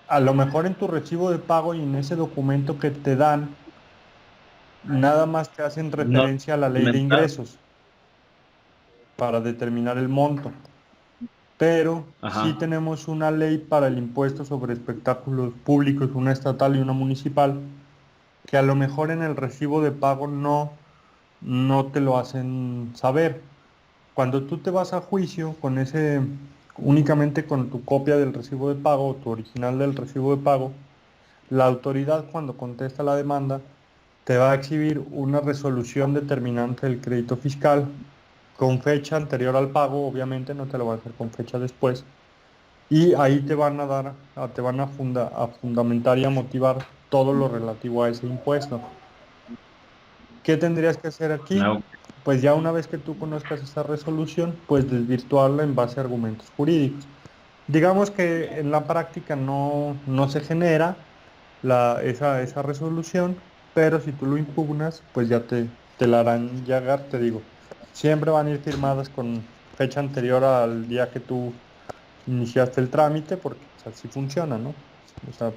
Speaker 1: a lo mejor en tu recibo de pago y en ese documento que te dan, nada más te hacen
Speaker 4: No
Speaker 1: referencia a la ley de
Speaker 4: documentar.
Speaker 1: ingresos para determinar el monto. Pero sí
Speaker 4: Ajá.
Speaker 1: tenemos una ley para el impuesto sobre espectáculos públicos, una estatal y una municipal, que a lo mejor en el recibo de pago no te lo hacen saber. Cuando tú te vas a juicio únicamente con tu copia del recibo de pago o tu original del recibo de pago, la autoridad cuando contesta la demanda te va a exhibir una resolución determinante del crédito fiscal con fecha anterior al pago, obviamente no te lo va a hacer con fecha después, y ahí te van a a fundamentar y a motivar todo lo relativo a ese impuesto. ¿Qué tendrías que hacer aquí?
Speaker 4: No.
Speaker 1: pues ya una vez que tú conozcas esa resolución, puedes desvirtuarla en base a argumentos jurídicos. Digamos que en la práctica no se genera esa resolución, pero si tú lo impugnas, pues ya te la harán llegar, te digo. Siempre van a ir firmadas con fecha anterior al día que tú iniciaste el trámite, porque pues, así funciona, ¿no? O sea,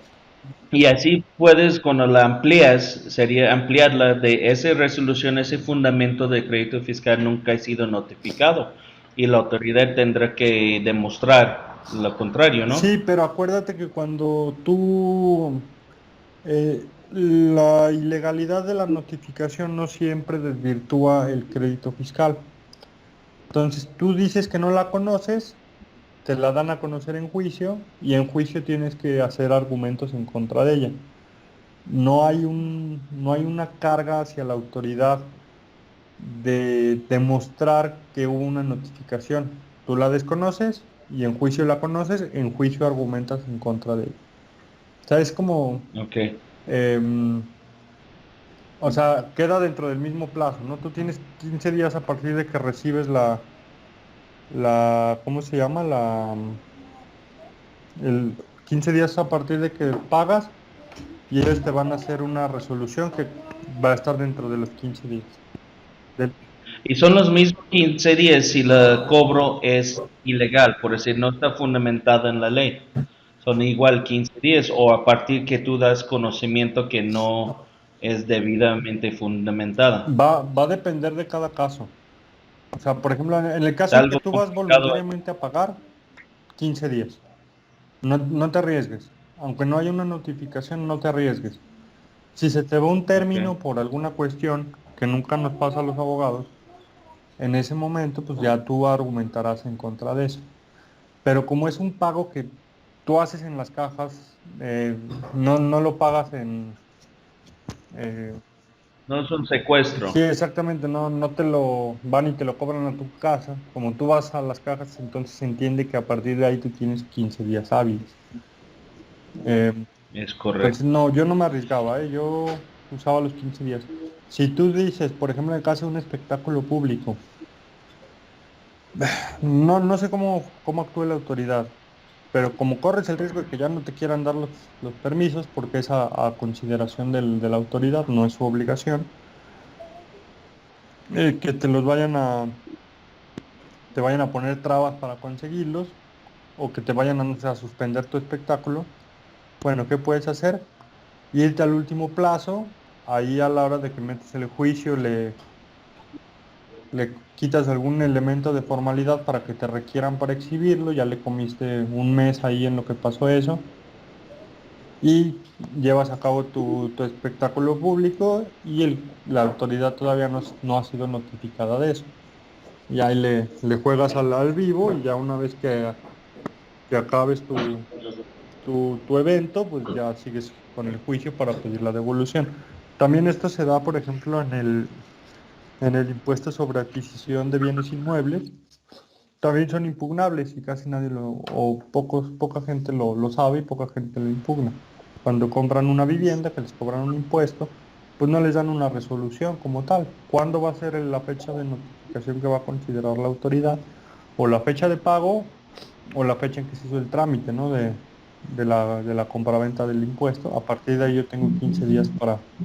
Speaker 4: Y así puedes, cuando la amplías, sería ampliarla de esa resolución, ese fundamento de crédito fiscal nunca ha sido notificado y la autoridad tendrá que demostrar lo contrario, ¿no?
Speaker 1: sí, pero acuérdate que cuando tú la ilegalidad de la notificación no siempre desvirtúa el crédito fiscal. Entonces tú dices que no la conoces, te la dan a conocer en juicio y en juicio tienes que hacer argumentos en contra de ella. No hay una carga hacia la autoridad de demostrar que hubo una notificación. Tú la desconoces y en juicio la conoces, en juicio argumentas en contra de ella. O sea, es como,
Speaker 4: Ok.
Speaker 1: em, o sea, queda dentro del mismo plazo, ¿no? Tú tienes 15 días a partir de que recibes ¿cómo se llama? El 15 días a partir de que pagas y ellos te van a hacer una resolución que va a estar dentro de los 15 días. Del-
Speaker 4: Y son los mismos 15 días si el cobro es ilegal, por decir, no está fundamentada en la ley. Son igual 15 días o a partir que tú das conocimiento que no es debidamente fundamentada.
Speaker 1: va a depender de cada caso. O sea, por ejemplo, en el
Speaker 4: Es
Speaker 1: caso en que
Speaker 4: algo
Speaker 1: tú vas
Speaker 4: complicado.
Speaker 1: voluntariamente a pagar, 15 días. No te arriesgues. Aunque no haya una notificación, no te arriesgues. Si se te va un
Speaker 4: Ok.
Speaker 1: término por alguna cuestión que nunca nos pasa a los abogados, en ese momento pues ya tú argumentarás en contra de eso. Pero como es un pago que tú haces en las cajas, no lo pagas en... eh,
Speaker 4: No es un secuestro.
Speaker 1: sí, exactamente, no te lo van y te lo cobran a tu casa. Como tú vas a las cajas, entonces se entiende que a partir de ahí tú tienes 15 días hábiles. Eh,
Speaker 4: Es correcto.
Speaker 1: entonces no, yo no me arriesgaba, yo usaba los 15 días. Si tú dices, por ejemplo, en el caso de un espectáculo público, no sé cómo actúe la autoridad, pero como corres el riesgo de que ya no te quieran dar los permisos, porque es a consideración de la autoridad, no es su obligación, que te vayan a poner trabas para conseguirlos, o que te vayan a, no sé, a suspender tu espectáculo, bueno, ¿qué puedes hacer? Irte al último plazo, ahí a la hora de que metes el juicio, le quitas algún elemento de formalidad para que te requieran para exhibirlo, ya le comiste un mes ahí en lo que pasó eso, y llevas a cabo tu espectáculo público y la autoridad todavía no ha sido notificada de eso. Y ahí le juegas al vivo y ya una vez que acabes tu evento, pues ya sigues con el juicio para pedir la devolución. También esto se da, por ejemplo, en el impuesto sobre adquisición de bienes inmuebles. También son impugnables y casi nadie poca gente lo sabe y poca gente lo impugna. Cuando compran una vivienda, que les cobran un impuesto, pues no les dan una resolución como tal. ¿Cuándo va a ser la fecha de notificación que va a considerar la autoridad? O la fecha de pago o la fecha en que se hizo el trámite, ¿no? De la compraventa del impuesto. A partir de ahí yo tengo 15 días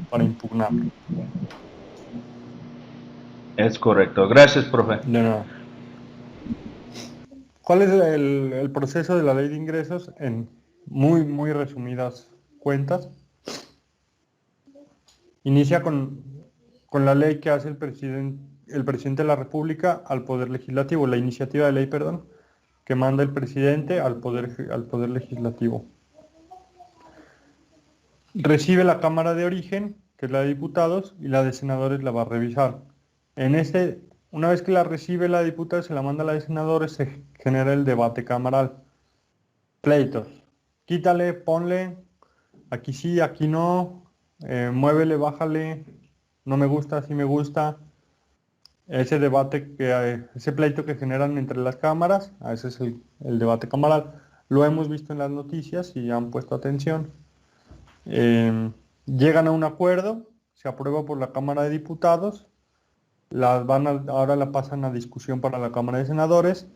Speaker 1: para impugnarlo.
Speaker 4: Es correcto. Gracias, profe.
Speaker 1: De nada. ¿Cuál es el proceso de la ley de ingresos en muy resumidas cuentas? Inicia con la ley que hace el presidente de la República al Poder Legislativo, la iniciativa de ley, perdón, que manda el presidente al poder Legislativo. Recibe la Cámara de Origen, que es la de diputados, y la de senadores la va a revisar. Una vez que la recibe la de diputados, se la manda a la de senadores, se genera el debate camaral. Pleitos. Quítale, ponle, aquí sí, aquí no, muévele, bájale, no me gusta, sí me gusta. Ese pleito que generan entre las cámaras, ese es el debate camaral. Lo hemos visto en las noticias y han puesto atención. Llegan a un acuerdo, se aprueba por la Cámara de Diputados ahora la pasan a discusión para la Cámara de Senadores.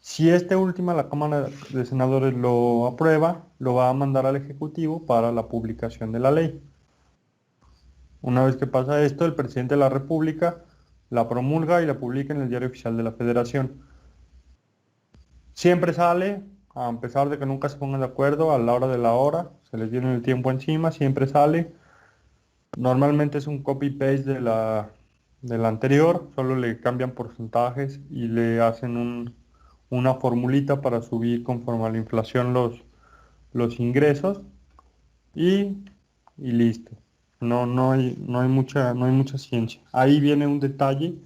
Speaker 1: Si última la Cámara de Senadores lo aprueba, lo va a mandar al Ejecutivo para la publicación de la ley. Una vez que pasa esto, el presidente de la República la promulga y la publica en el Diario Oficial de la Federación. Siempre sale, a pesar de que nunca se pongan de acuerdo, a la hora de la hora, se les viene el tiempo encima, siempre sale. Normalmente es un copy-paste de la anterior, solo le cambian porcentajes y le hacen una formulita para subir conforme a la inflación los ingresos y listo. No hay mucha ciencia. Ahí viene un detalle,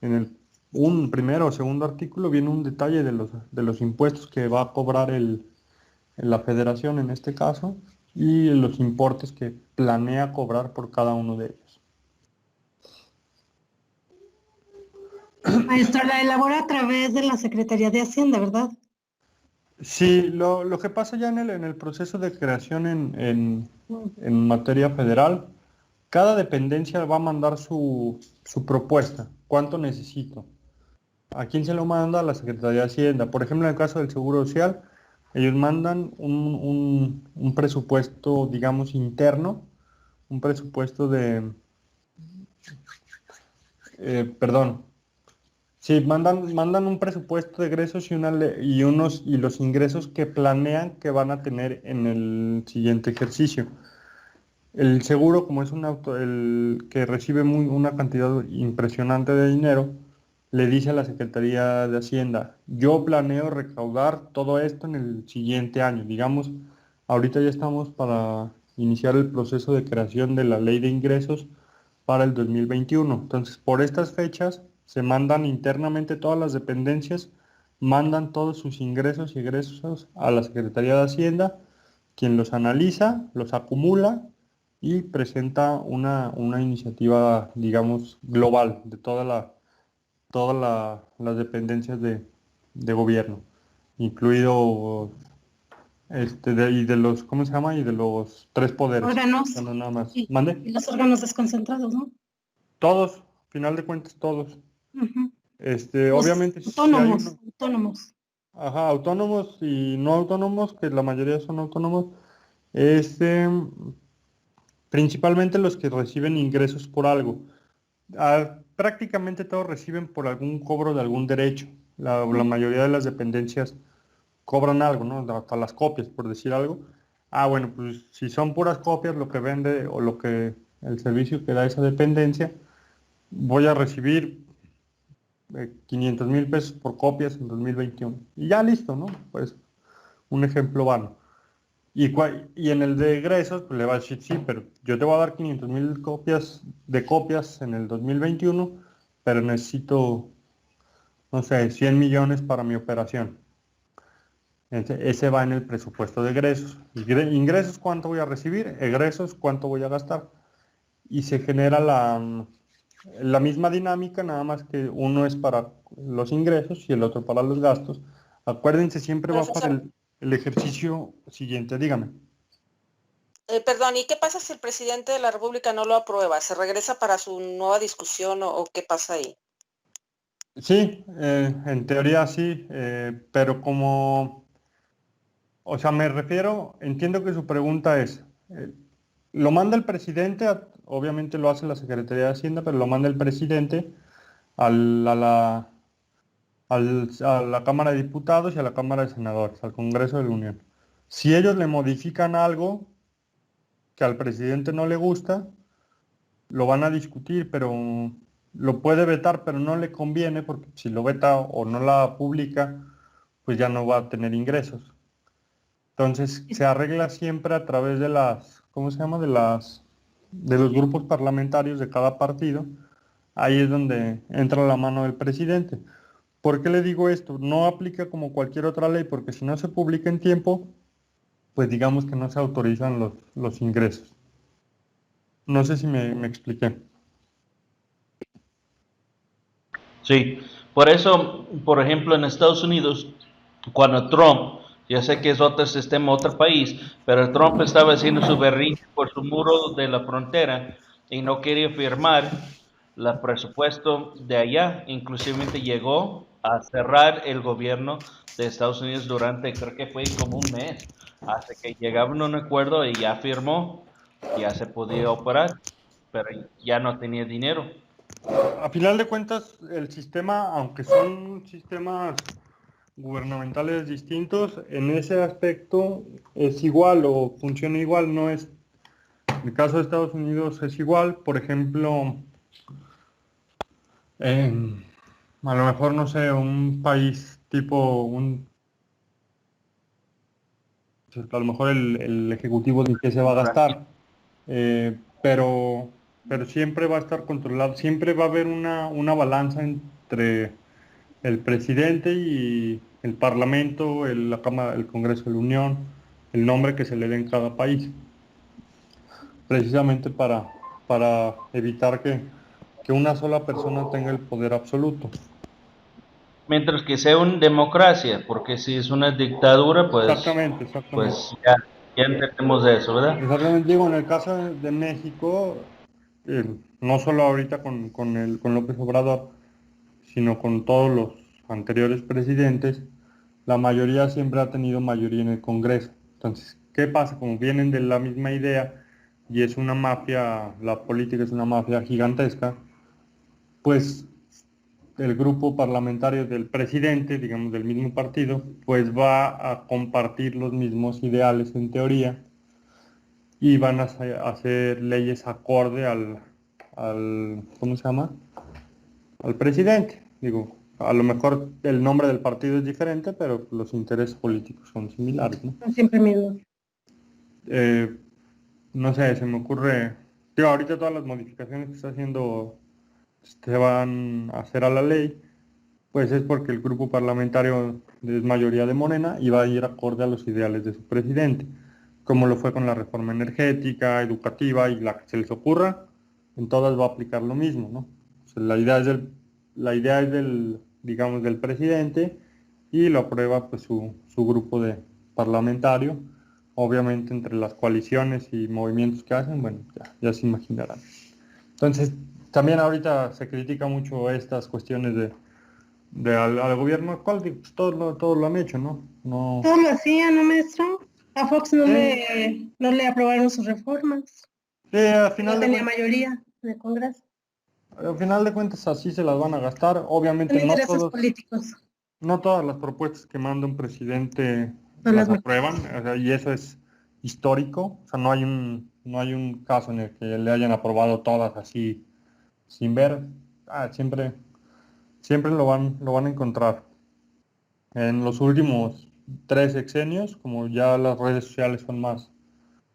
Speaker 1: en un primero o segundo artículo viene un detalle de los impuestos que va a cobrar la federación en este caso y los importes que planea cobrar por cada uno de ellos.
Speaker 3: Maestro, la elabora a través de la Secretaría de Hacienda, ¿verdad?
Speaker 1: Sí, lo que pasa ya en el proceso de creación en materia federal, cada dependencia va a mandar su propuesta, cuánto necesito. ¿A quién se lo manda? A la Secretaría de Hacienda. Por ejemplo, en el caso del Seguro Social, ellos mandan un presupuesto, digamos, interno, un presupuesto sí, mandan un presupuesto de egresos y los ingresos que planean que van a tener en el siguiente ejercicio. El seguro, como es el que recibe una cantidad impresionante de dinero, le dice a la Secretaría de Hacienda, yo planeo recaudar todo esto en el siguiente año. Digamos, ahorita ya estamos para iniciar el proceso de creación de la ley de ingresos para el 2021. Entonces, por estas fechas se mandan internamente todas las dependencias, mandan todos sus ingresos y egresos a la Secretaría de Hacienda, quien los analiza, los acumula y presenta una iniciativa, digamos, global de todas las dependencias de gobierno, incluido y de los, ¿cómo se llama? Y de los 3 poderes.
Speaker 3: Órganos.
Speaker 1: No, nada más.
Speaker 3: Sí.
Speaker 1: ¿Mande?
Speaker 3: Y los órganos desconcentrados, ¿no?
Speaker 1: Todos, final de cuentas, todos.
Speaker 3: Uh-huh.
Speaker 1: Obviamente
Speaker 3: Autónomos.
Speaker 1: Ajá, autónomos y no autónomos, que la mayoría son autónomos. Principalmente los que reciben ingresos por algo. Prácticamente todos reciben por algún cobro de algún derecho. La mayoría de las dependencias cobran algo, ¿no? Hasta las copias, por decir algo. Bueno, pues si son puras copias, lo que vende o el servicio que da esa dependencia, voy a recibir 500,000 pesos por copias en 2021. Y ya listo, ¿no? Pues un ejemplo vano. Y en el de egresos, pues le va a decir, sí, pero yo te voy a dar 500,000 copias en el 2021, pero necesito, no sé, 100 millones para mi operación. Ese va en el presupuesto de egresos. Ingresos, ¿cuánto voy a recibir? Egresos, ¿cuánto voy a gastar? Y se genera la misma dinámica, nada más que uno es para los ingresos y el otro para los gastos. Acuérdense, siempre va para el ejercicio siguiente, dígame.
Speaker 5: Perdón, ¿y qué pasa si el presidente de la República no lo aprueba? ¿Se regresa para su nueva discusión o qué pasa ahí?
Speaker 1: Sí, en teoría sí, pero o sea, entiendo que su pregunta es, lo manda el presidente, obviamente lo hace la Secretaría de Hacienda, pero lo manda el presidente a la Cámara de Diputados y a la Cámara de Senadores, al Congreso de la Unión. Si ellos le modifican algo que al presidente no le gusta, lo van a discutir, pero lo puede vetar, pero no le conviene, porque si lo veta o no la publica, pues ya no va a tener ingresos. Entonces se arregla siempre a través de ¿cómo se llama? De los grupos parlamentarios de cada partido. Ahí es donde entra la mano del presidente. ¿Por qué le digo esto? No aplica como cualquier otra ley, porque si no se publica en tiempo, pues digamos que no se autorizan los ingresos. No sé si me expliqué.
Speaker 4: Sí, por eso, por ejemplo, en Estados Unidos, cuando Trump, ya sé que es otro sistema, otro país, pero Trump estaba haciendo su berrinche por su muro de la frontera y no quería firmar, el presupuesto de allá, inclusive llegó a cerrar el gobierno de Estados Unidos durante, creo que fue como un mes, hasta que llegaban a un acuerdo y ya firmó, ya se podía operar, pero ya no tenía dinero.
Speaker 1: A final de cuentas, el sistema, aunque son sistemas gubernamentales distintos, en ese aspecto es igual o funciona igual, no es. En el caso de Estados Unidos es igual, por ejemplo, a lo mejor, no sé, un país tipo, a lo mejor el ejecutivo de qué se va a gastar, pero siempre va a estar controlado, siempre va a haber una balanza entre el presidente y el parlamento, la Cámara, el Congreso de la Unión, el nombre que se le dé en cada país, precisamente para evitar que una sola persona tenga el poder absoluto.
Speaker 4: Mientras que sea una democracia, porque si es una dictadura,
Speaker 1: Exactamente.
Speaker 4: pues ya entendemos de eso, ¿verdad?
Speaker 1: Exactamente, digo, en el caso de México, no solo ahorita con López Obrador, sino con todos los anteriores presidentes, la mayoría siempre ha tenido mayoría en el Congreso. Entonces, ¿qué pasa? Como vienen de la misma idea y es una mafia, la política es una mafia gigantesca, pues el grupo parlamentario del presidente, digamos del mismo partido, pues va a compartir los mismos ideales en teoría y van a hacer leyes acorde ¿cómo se llama? Al presidente. Digo, a lo mejor el nombre del partido es diferente, pero los intereses políticos son similares, ¿no?
Speaker 3: Siempre mismo.
Speaker 1: Eh, no sé, se me ocurre, digo, ahorita todas las modificaciones que está haciendo se van a hacer a la ley, pues es porque el grupo parlamentario es mayoría de Morena y va a ir acorde a los ideales de su presidente, como lo fue con la reforma energética, educativa y la que se les ocurra, en todas va a aplicar lo mismo, ¿no? O sea, la idea es del, digamos, del presidente y lo aprueba pues su grupo de parlamentario, obviamente entre las coaliciones y movimientos que hacen, bueno, ya se imaginarán. Entonces, también ahorita se critica mucho estas cuestiones al gobierno actual, pues todos lo han hecho, ¿no? No,
Speaker 3: Todo lo hacía, ¿no, maestro? A Fox no
Speaker 1: sí,
Speaker 3: no le aprobaron sus reformas.
Speaker 1: sí, al
Speaker 3: Y no
Speaker 1: final de
Speaker 3: tenía
Speaker 1: cuentas,
Speaker 3: mayoría en el Congreso.
Speaker 1: así se las van a gastar.
Speaker 3: Son
Speaker 1: Obviamente
Speaker 3: intereses políticos,
Speaker 1: no todas las propuestas que manda un presidente
Speaker 3: son las
Speaker 1: las
Speaker 3: mejores.
Speaker 1: aprueban, o sea, y eso es histórico. O sea, no hay un caso en el que le hayan aprobado todas así sin ver. Siempre lo van a encontrar. En los últimos 3 sexenios, como ya las redes sociales son más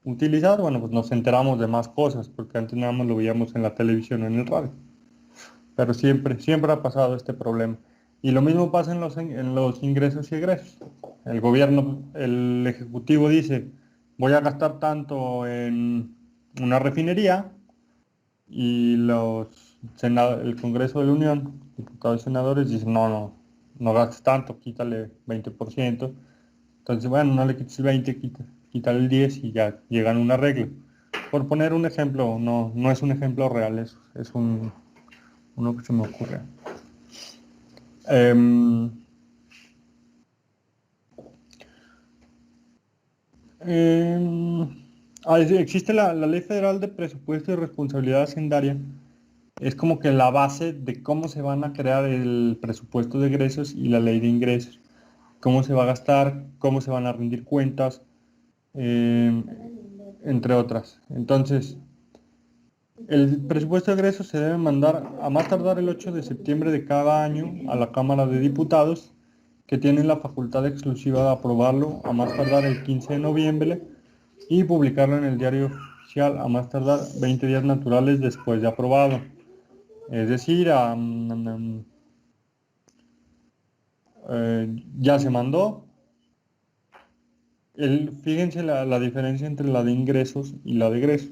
Speaker 1: utilizadas, bueno, pues nos enteramos de más cosas, porque antes nada más lo veíamos en la televisión o en el radio. Pero siempre ha pasado este problema. Y lo mismo pasa en los ingresos y egresos. El gobierno, el ejecutivo dice, voy a gastar tanto en una refinería, y el Congreso de la Unión, diputados y senadores, dicen, no gastes tanto, quítale 20%. Entonces, bueno, no le quites el 20, quítale el 10 y ya llegan a un arreglo. Por poner un ejemplo, no es un ejemplo real, es uno que se me ocurre. Em, em, sí, existe la Ley Federal de Presupuesto y Responsabilidad Hacendaria. Es como que la base de cómo se van a crear el presupuesto de egresos y la ley de ingresos. Cómo se va a gastar, cómo se van a rendir cuentas, em, entre otras. Entonces, el presupuesto de egresos se debe mandar a más tardar el 8 de septiembre de cada año a la Cámara de Diputados, que tienen la facultad exclusiva de aprobarlo a más tardar el 15 de noviembre y publicarlo en el diario oficial a más tardar 20 días naturales después de aprobado. Es decir, ya se mandó. Fíjense la diferencia entre la de ingresos y la de egresos.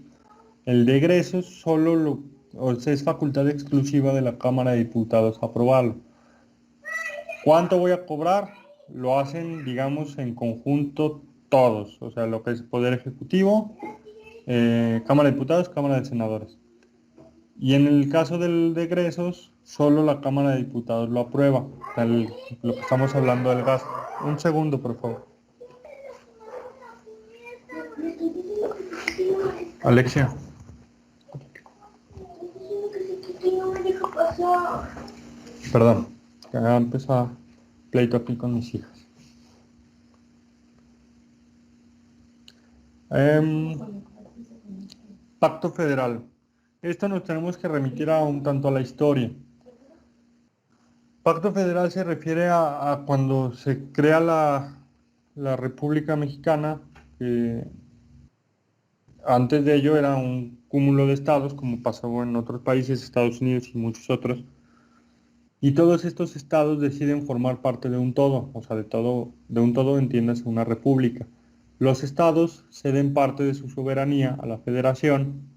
Speaker 1: El de egresos o sea, es facultad exclusiva de la Cámara de Diputados aprobarlo. ¿Cuánto voy a cobrar? Lo hacen, digamos, en conjunto todos, o sea, lo que es Poder Ejecutivo, Cámara de Diputados, Cámara de Senadores. Y en el caso del de egresos, solo la Cámara de Diputados lo aprueba. O sea, lo que estamos hablando del gasto. Un segundo, por favor. Alexia. Perdón, que ha empezado pleito aquí con mis hijas. Pacto federal. Esto nos tenemos que remitir a un tanto a la historia. Pacto federal se refiere a cuando se crea la República Mexicana, que antes de ello era un cúmulo de estados, como pasó en otros países, Estados Unidos y muchos otros. Y todos estos estados deciden formar parte de un todo, o sea, de un todo entiéndase una república. Los estados ceden parte de su soberanía a la federación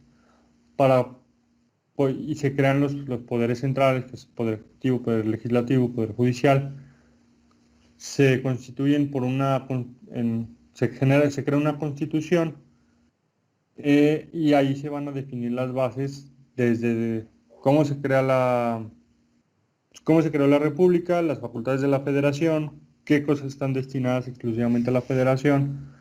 Speaker 1: y se crean los poderes centrales, que es poder ejecutivo, poder legislativo, poder judicial. Se constituyen se crea una constitución y ahí se van a definir las bases desde cómo se creó la república, las facultades de la federación, qué cosas están destinadas exclusivamente a la federación,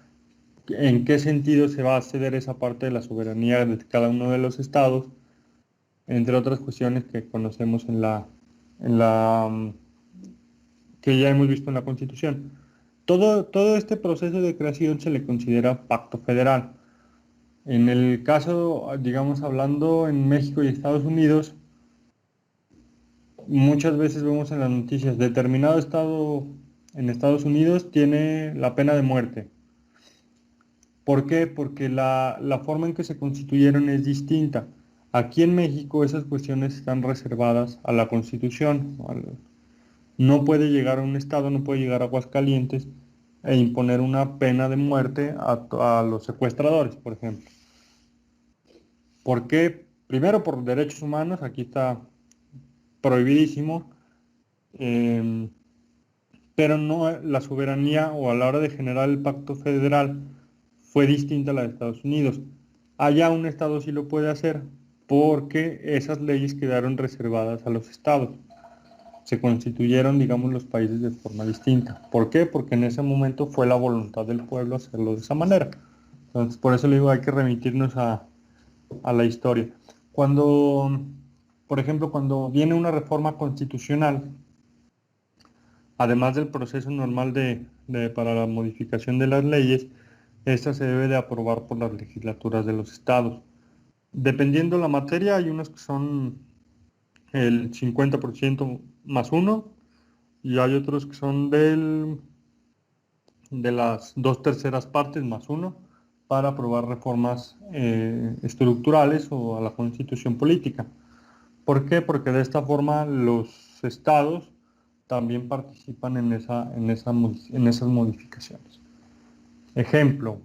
Speaker 1: en qué sentido se va a ceder esa parte de la soberanía de cada uno de los estados, entre otras cuestiones que conocemos que ya hemos visto en la Constitución. Todo este proceso de creación se le considera pacto federal. En el caso, digamos, hablando en México y Estados Unidos, muchas veces vemos en las noticias, determinado estado en Estados Unidos tiene la pena de muerte. ¿Por qué? Porque la forma en que se constituyeron es distinta. Aquí en México esas cuestiones están reservadas a la Constitución. No puede llegar a un estado, no puede llegar a Aguascalientes e imponer una pena de muerte a los secuestradores, por ejemplo. ¿Por qué? Primero por derechos humanos, aquí está prohibidísimo, pero no la soberanía o a la hora de generar el pacto federal fue distinta a la de Estados Unidos. Allá un estado sí lo puede hacer porque esas leyes quedaron reservadas a los estados. Se constituyeron, digamos, los países de forma distinta. ¿Por qué? Porque en ese momento fue la voluntad del pueblo hacerlo de esa manera. Entonces, por eso le digo, hay que remitirnos a la historia. Por ejemplo, cuando viene una reforma constitucional, además del proceso normal para la modificación de las leyes, esta se debe de aprobar por las legislaturas de los estados. Dependiendo la materia, hay unas que son el 50% más uno, y hay otros que son de las 2/3 partes más uno, para aprobar reformas estructurales o a la constitución política. ¿Por qué? Porque de esta forma los estados también participan en esas modificaciones. Ejemplo,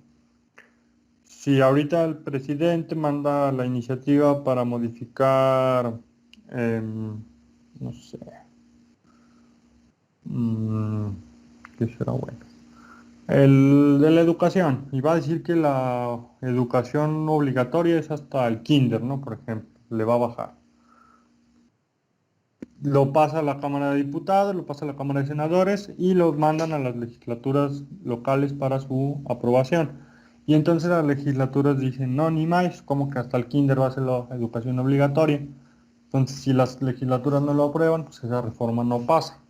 Speaker 1: si ahorita el presidente manda la iniciativa para modificar, no sé, ¿qué será bueno? El de la educación, y va a decir que la educación obligatoria es hasta el kinder, ¿no? Por ejemplo, le va a bajar. Lo pasa a la Cámara de Diputados, lo pasa a la Cámara de Senadores y los mandan a las legislaturas locales para su aprobación. Y entonces las legislaturas dicen, no, ni más, como que hasta el kinder va a ser la educación obligatoria. Entonces, si las legislaturas no lo aprueban, pues esa reforma no pasa.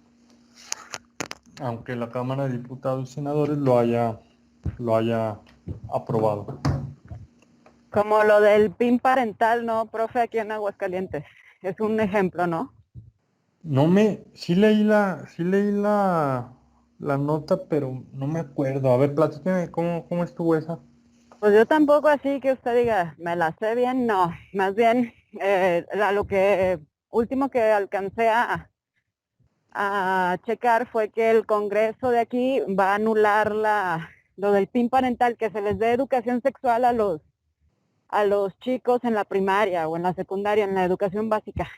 Speaker 1: Aunque la Cámara de Diputados y Senadores lo haya aprobado.
Speaker 6: Como lo del PIN parental, ¿no, profe? Aquí en Aguascalientes. Es un ejemplo, ¿no?
Speaker 1: Sí leí la nota, pero no me acuerdo. A ver, platíqueme, ¿cómo estuvo esa?
Speaker 6: Pues yo tampoco así que usted diga, me la sé bien, no. Más bien, lo que último que alcancé a checar fue que el Congreso de aquí va a anular lo del PIN parental, que se les dé educación sexual a los chicos en la primaria o en la secundaria, en la educación básica.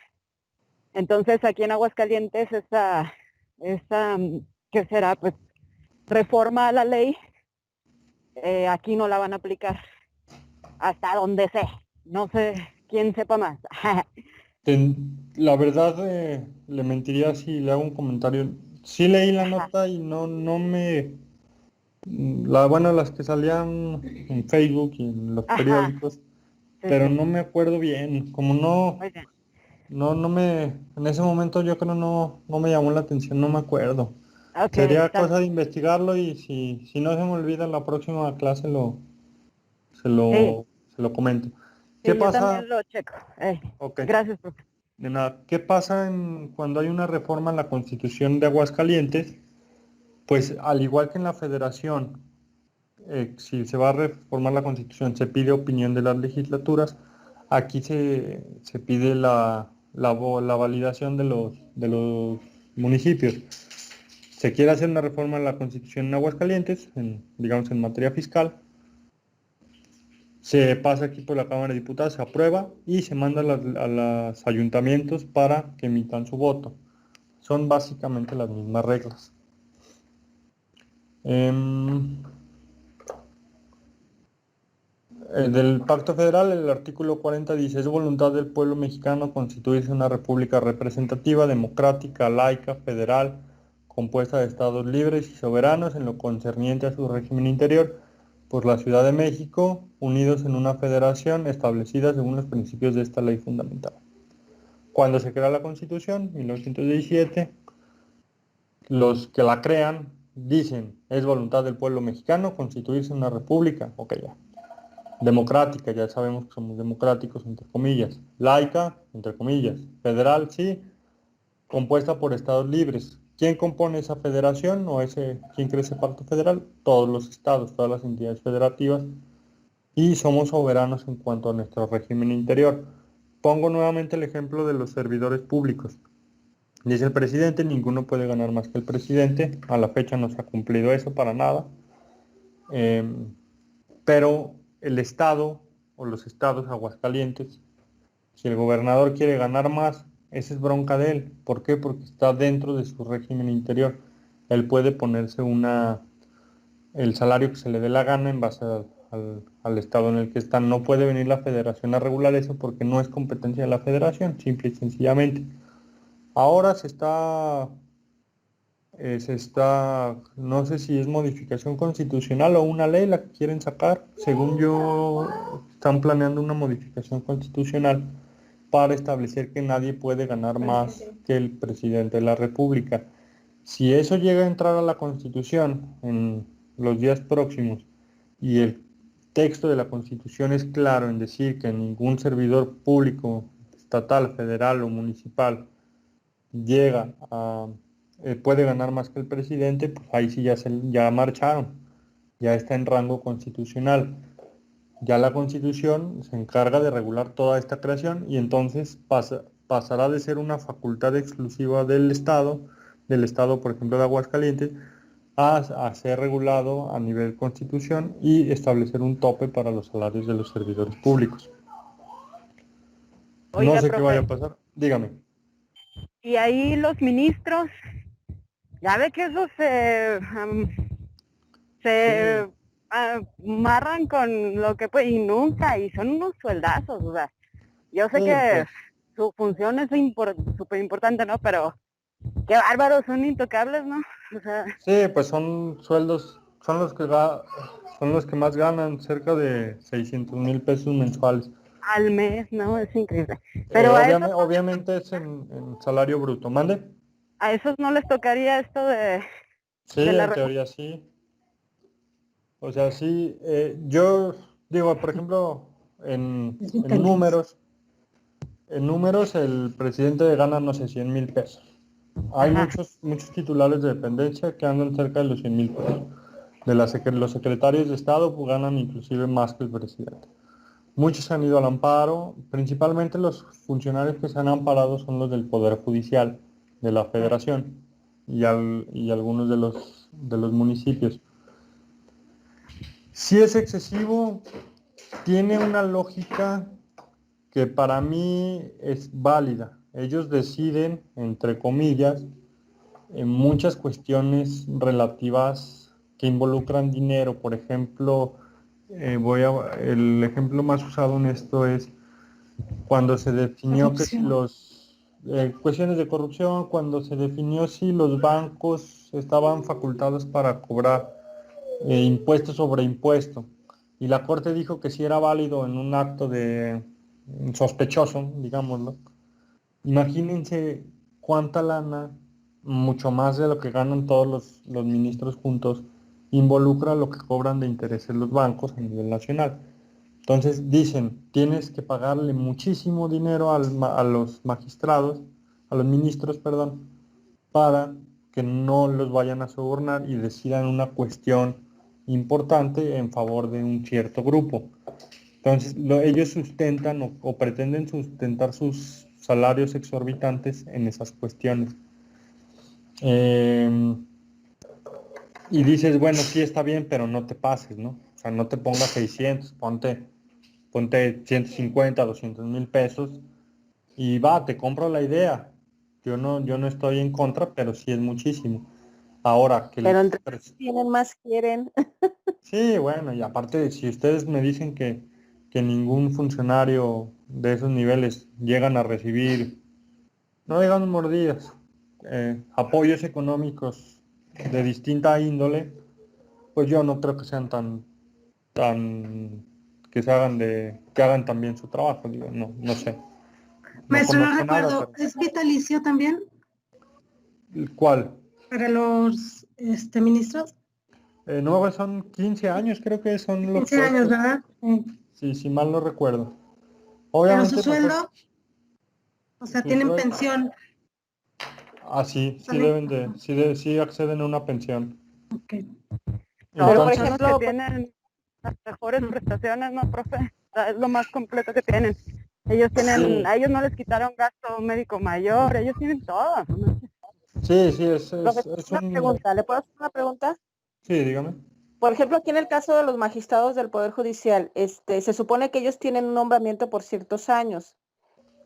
Speaker 6: Entonces aquí en Aguascalientes esa ¿qué será? Pues reforma a la ley, aquí no la van a aplicar, hasta donde sé. No sé quien sepa más.
Speaker 1: La verdad, le mentiría si le hago un comentario. Sí leí la
Speaker 6: Ajá,
Speaker 1: nota y no me... bueno, las que salían en Facebook y en los
Speaker 6: ajá,
Speaker 1: periódicos,
Speaker 6: sí,
Speaker 1: pero
Speaker 6: sí,
Speaker 1: no me acuerdo bien. Como
Speaker 6: muy bien.
Speaker 1: no me... En ese momento yo creo no me llamó la atención, no me acuerdo.
Speaker 6: Ok,
Speaker 1: Sería
Speaker 6: está
Speaker 1: cosa
Speaker 6: bien.
Speaker 1: de investigarlo y si no se me olvida en la próxima clase
Speaker 6: Sí,
Speaker 1: se lo comento. ¿Qué
Speaker 6: sí, yo
Speaker 1: pasa?
Speaker 6: también lo checo.
Speaker 1: Ok.
Speaker 6: Gracias, profe.
Speaker 1: De nada. ¿Qué pasa cuando hay una reforma en la Constitución de Aguascalientes? Pues al igual que en la Federación, si se va a reformar la Constitución, se pide opinión de las legislaturas, aquí se pide la validación de los municipios. Se quiere hacer una reforma en la Constitución en Aguascalientes, digamos en materia fiscal, se pasa aquí por la Cámara de Diputados, se aprueba y se manda a los ayuntamientos para que emitan su voto. Son básicamente las mismas reglas. Em, del Pacto Federal, el artículo 40 dice, es voluntad del pueblo mexicano constituirse una república representativa, democrática, laica, federal, compuesta de estados libres y soberanos en lo concerniente a su régimen interior, por la Ciudad de México, unidos en una federación establecida según los principios de esta ley fundamental. Cuando se crea la Constitución, 1917, los que la crean dicen, es voluntad del pueblo mexicano constituirse una república, ok ya. Democrática, ya sabemos que somos democráticos, entre comillas. Laica, entre comillas. Federal, sí, compuesta por estados libres. ¿Quién compone esa federación o quién crea ese pacto federal? Todos los estados, todas las entidades federativas. Y somos soberanos en cuanto a nuestro régimen interior. Pongo nuevamente el ejemplo de los servidores públicos. Dice el presidente, ninguno puede ganar más que el presidente. A la fecha no se ha cumplido eso para nada. Pero el estado o los estados, Aguascalientes, si el gobernador quiere ganar más, esa es bronca de él. ¿Por qué? Porque está dentro de su régimen interior. Él puede ponerse el salario que se le dé la gana en base al estado en el que está. No puede venir la federación a regular eso porque no es competencia de la federación, simple y sencillamente. Ahora no sé si es modificación constitucional o una ley la que quieren sacar. Según yo, están planeando una modificación constitucional para establecer que nadie puede ganar más que el presidente de la República. Si eso llega a entrar a la Constitución en los días próximos y el texto de la Constitución es claro en decir que ningún servidor público, estatal, federal o municipal llega puede ganar más que el presidente, pues ahí sí ya marcharon, ya está en rango constitucional. Ya la Constitución se encarga de regular toda esta creación y entonces pasará de ser una facultad exclusiva del Estado, por ejemplo, de Aguascalientes, a ser regulado a nivel Constitución y establecer un tope para los salarios de los servidores públicos. No
Speaker 6: Oiga,
Speaker 1: sé qué vaya
Speaker 6: profe,
Speaker 1: a pasar. Dígame.
Speaker 6: y ahí los ministros, ya ve que esos se
Speaker 1: Sí,
Speaker 6: amarran con lo que pues, y nunca, y son unos sueldazos, o sea, yo sé
Speaker 1: sí,
Speaker 6: que
Speaker 1: pues.
Speaker 6: su función es súper importante, ¿no? Pero qué bárbaros, son intocables, ¿no? O sea,
Speaker 1: Sí, pues son sueldos, son los que más ganan, cerca de 600,000 pesos mensuales.
Speaker 6: al mes, ¿no? Es increíble. Pero a esos,
Speaker 1: Obviamente es en salario bruto. ¿Mande?
Speaker 6: a esos no les tocaría esto
Speaker 1: Sí,
Speaker 6: de la
Speaker 1: en
Speaker 6: reforma.
Speaker 1: teoría sí. O sea, sí, yo digo, por ejemplo, en,
Speaker 3: Es
Speaker 1: en
Speaker 3: vitalicio.
Speaker 1: números, en números el presidente gana, no sé, 100,000 pesos. Hay
Speaker 6: Ajá.
Speaker 1: muchos titulares de dependencia que andan cerca de los 100,000 pesos. Los secretarios de Estado pues, ganan inclusive más que el presidente. Muchos han ido al amparo, principalmente los funcionarios que se han amparado son los del Poder Judicial de la Federación y algunos de los municipios. Si es excesivo, tiene una lógica que para mí es válida. Ellos deciden, entre comillas, en muchas cuestiones relativas que involucran dinero. Por ejemplo, el ejemplo más usado en esto es cuando se definió que si
Speaker 3: Corrupción.
Speaker 1: los cuestiones de corrupción, cuando se definió si los bancos estaban facultados para cobrar impuesto sobre impuesto. Y la Corte dijo que si era válido en un acto de sospechoso, digámoslo. Imagínense cuánta lana, mucho más de lo que ganan todos los ministros juntos, involucra lo que cobran de intereses los bancos a nivel nacional. Entonces dicen, tienes que pagarle muchísimo dinero a los magistrados, a los ministros, perdón, para que no los vayan a sobornar y decidan una cuestión importante en favor de un cierto grupo. Entonces, ellos sustentan o pretenden sustentar sus salarios exorbitantes en esas cuestiones. Eh, y dices, bueno, sí está bien, pero no te pases, ¿no? O sea, no te pongas 600, ponte 150, 200,000 pesos y va, te compro la idea. Yo no estoy en contra, pero sí es muchísimo. Ahora que
Speaker 6: Pero entre más tienen, más quieren.
Speaker 1: sí, bueno, y aparte, si ustedes me dicen que ningún funcionario de esos niveles llegan a recibir, no digamos mordidas, apoyos económicos de distinta índole, pues yo no creo que sean tan, que hagan también su trabajo, digo, no sé. No
Speaker 3: Maestro, no
Speaker 1: conozco nada,
Speaker 3: recuerdo,
Speaker 1: pero
Speaker 3: ¿es vitalicio también
Speaker 1: ¿cuál?
Speaker 3: para los ministros?
Speaker 1: No, son 15 años, creo que son los
Speaker 3: 15 años,
Speaker 1: puestos,
Speaker 3: ¿verdad?
Speaker 1: sí, si mal no recuerdo.
Speaker 3: Pero su
Speaker 1: Obviamente nosotros,
Speaker 3: sueldo, o sea,
Speaker 1: su
Speaker 3: tienen
Speaker 1: sueldo,
Speaker 3: pensión.
Speaker 1: sí
Speaker 3: ¿Sale?
Speaker 1: deben sí acceden a una pensión.
Speaker 3: Ok.
Speaker 6: Pero por
Speaker 1: Entonces,
Speaker 6: ejemplo, son los que tienen las mejores prestaciones, ¿no, profe? O sea, es lo más completo que tienen. Ellos tienen,
Speaker 1: sí,
Speaker 6: a ellos no les quitaron gasto médico mayor, ellos tienen todo. ¿No?
Speaker 1: sí,
Speaker 5: Profesor,
Speaker 1: es
Speaker 5: una
Speaker 1: un,
Speaker 5: pregunta, ¿le puedo hacer una pregunta?
Speaker 1: sí, dígame.
Speaker 5: Por ejemplo, aquí en el caso de los magistrados del Poder Judicial, se supone que ellos tienen un nombramiento por ciertos años.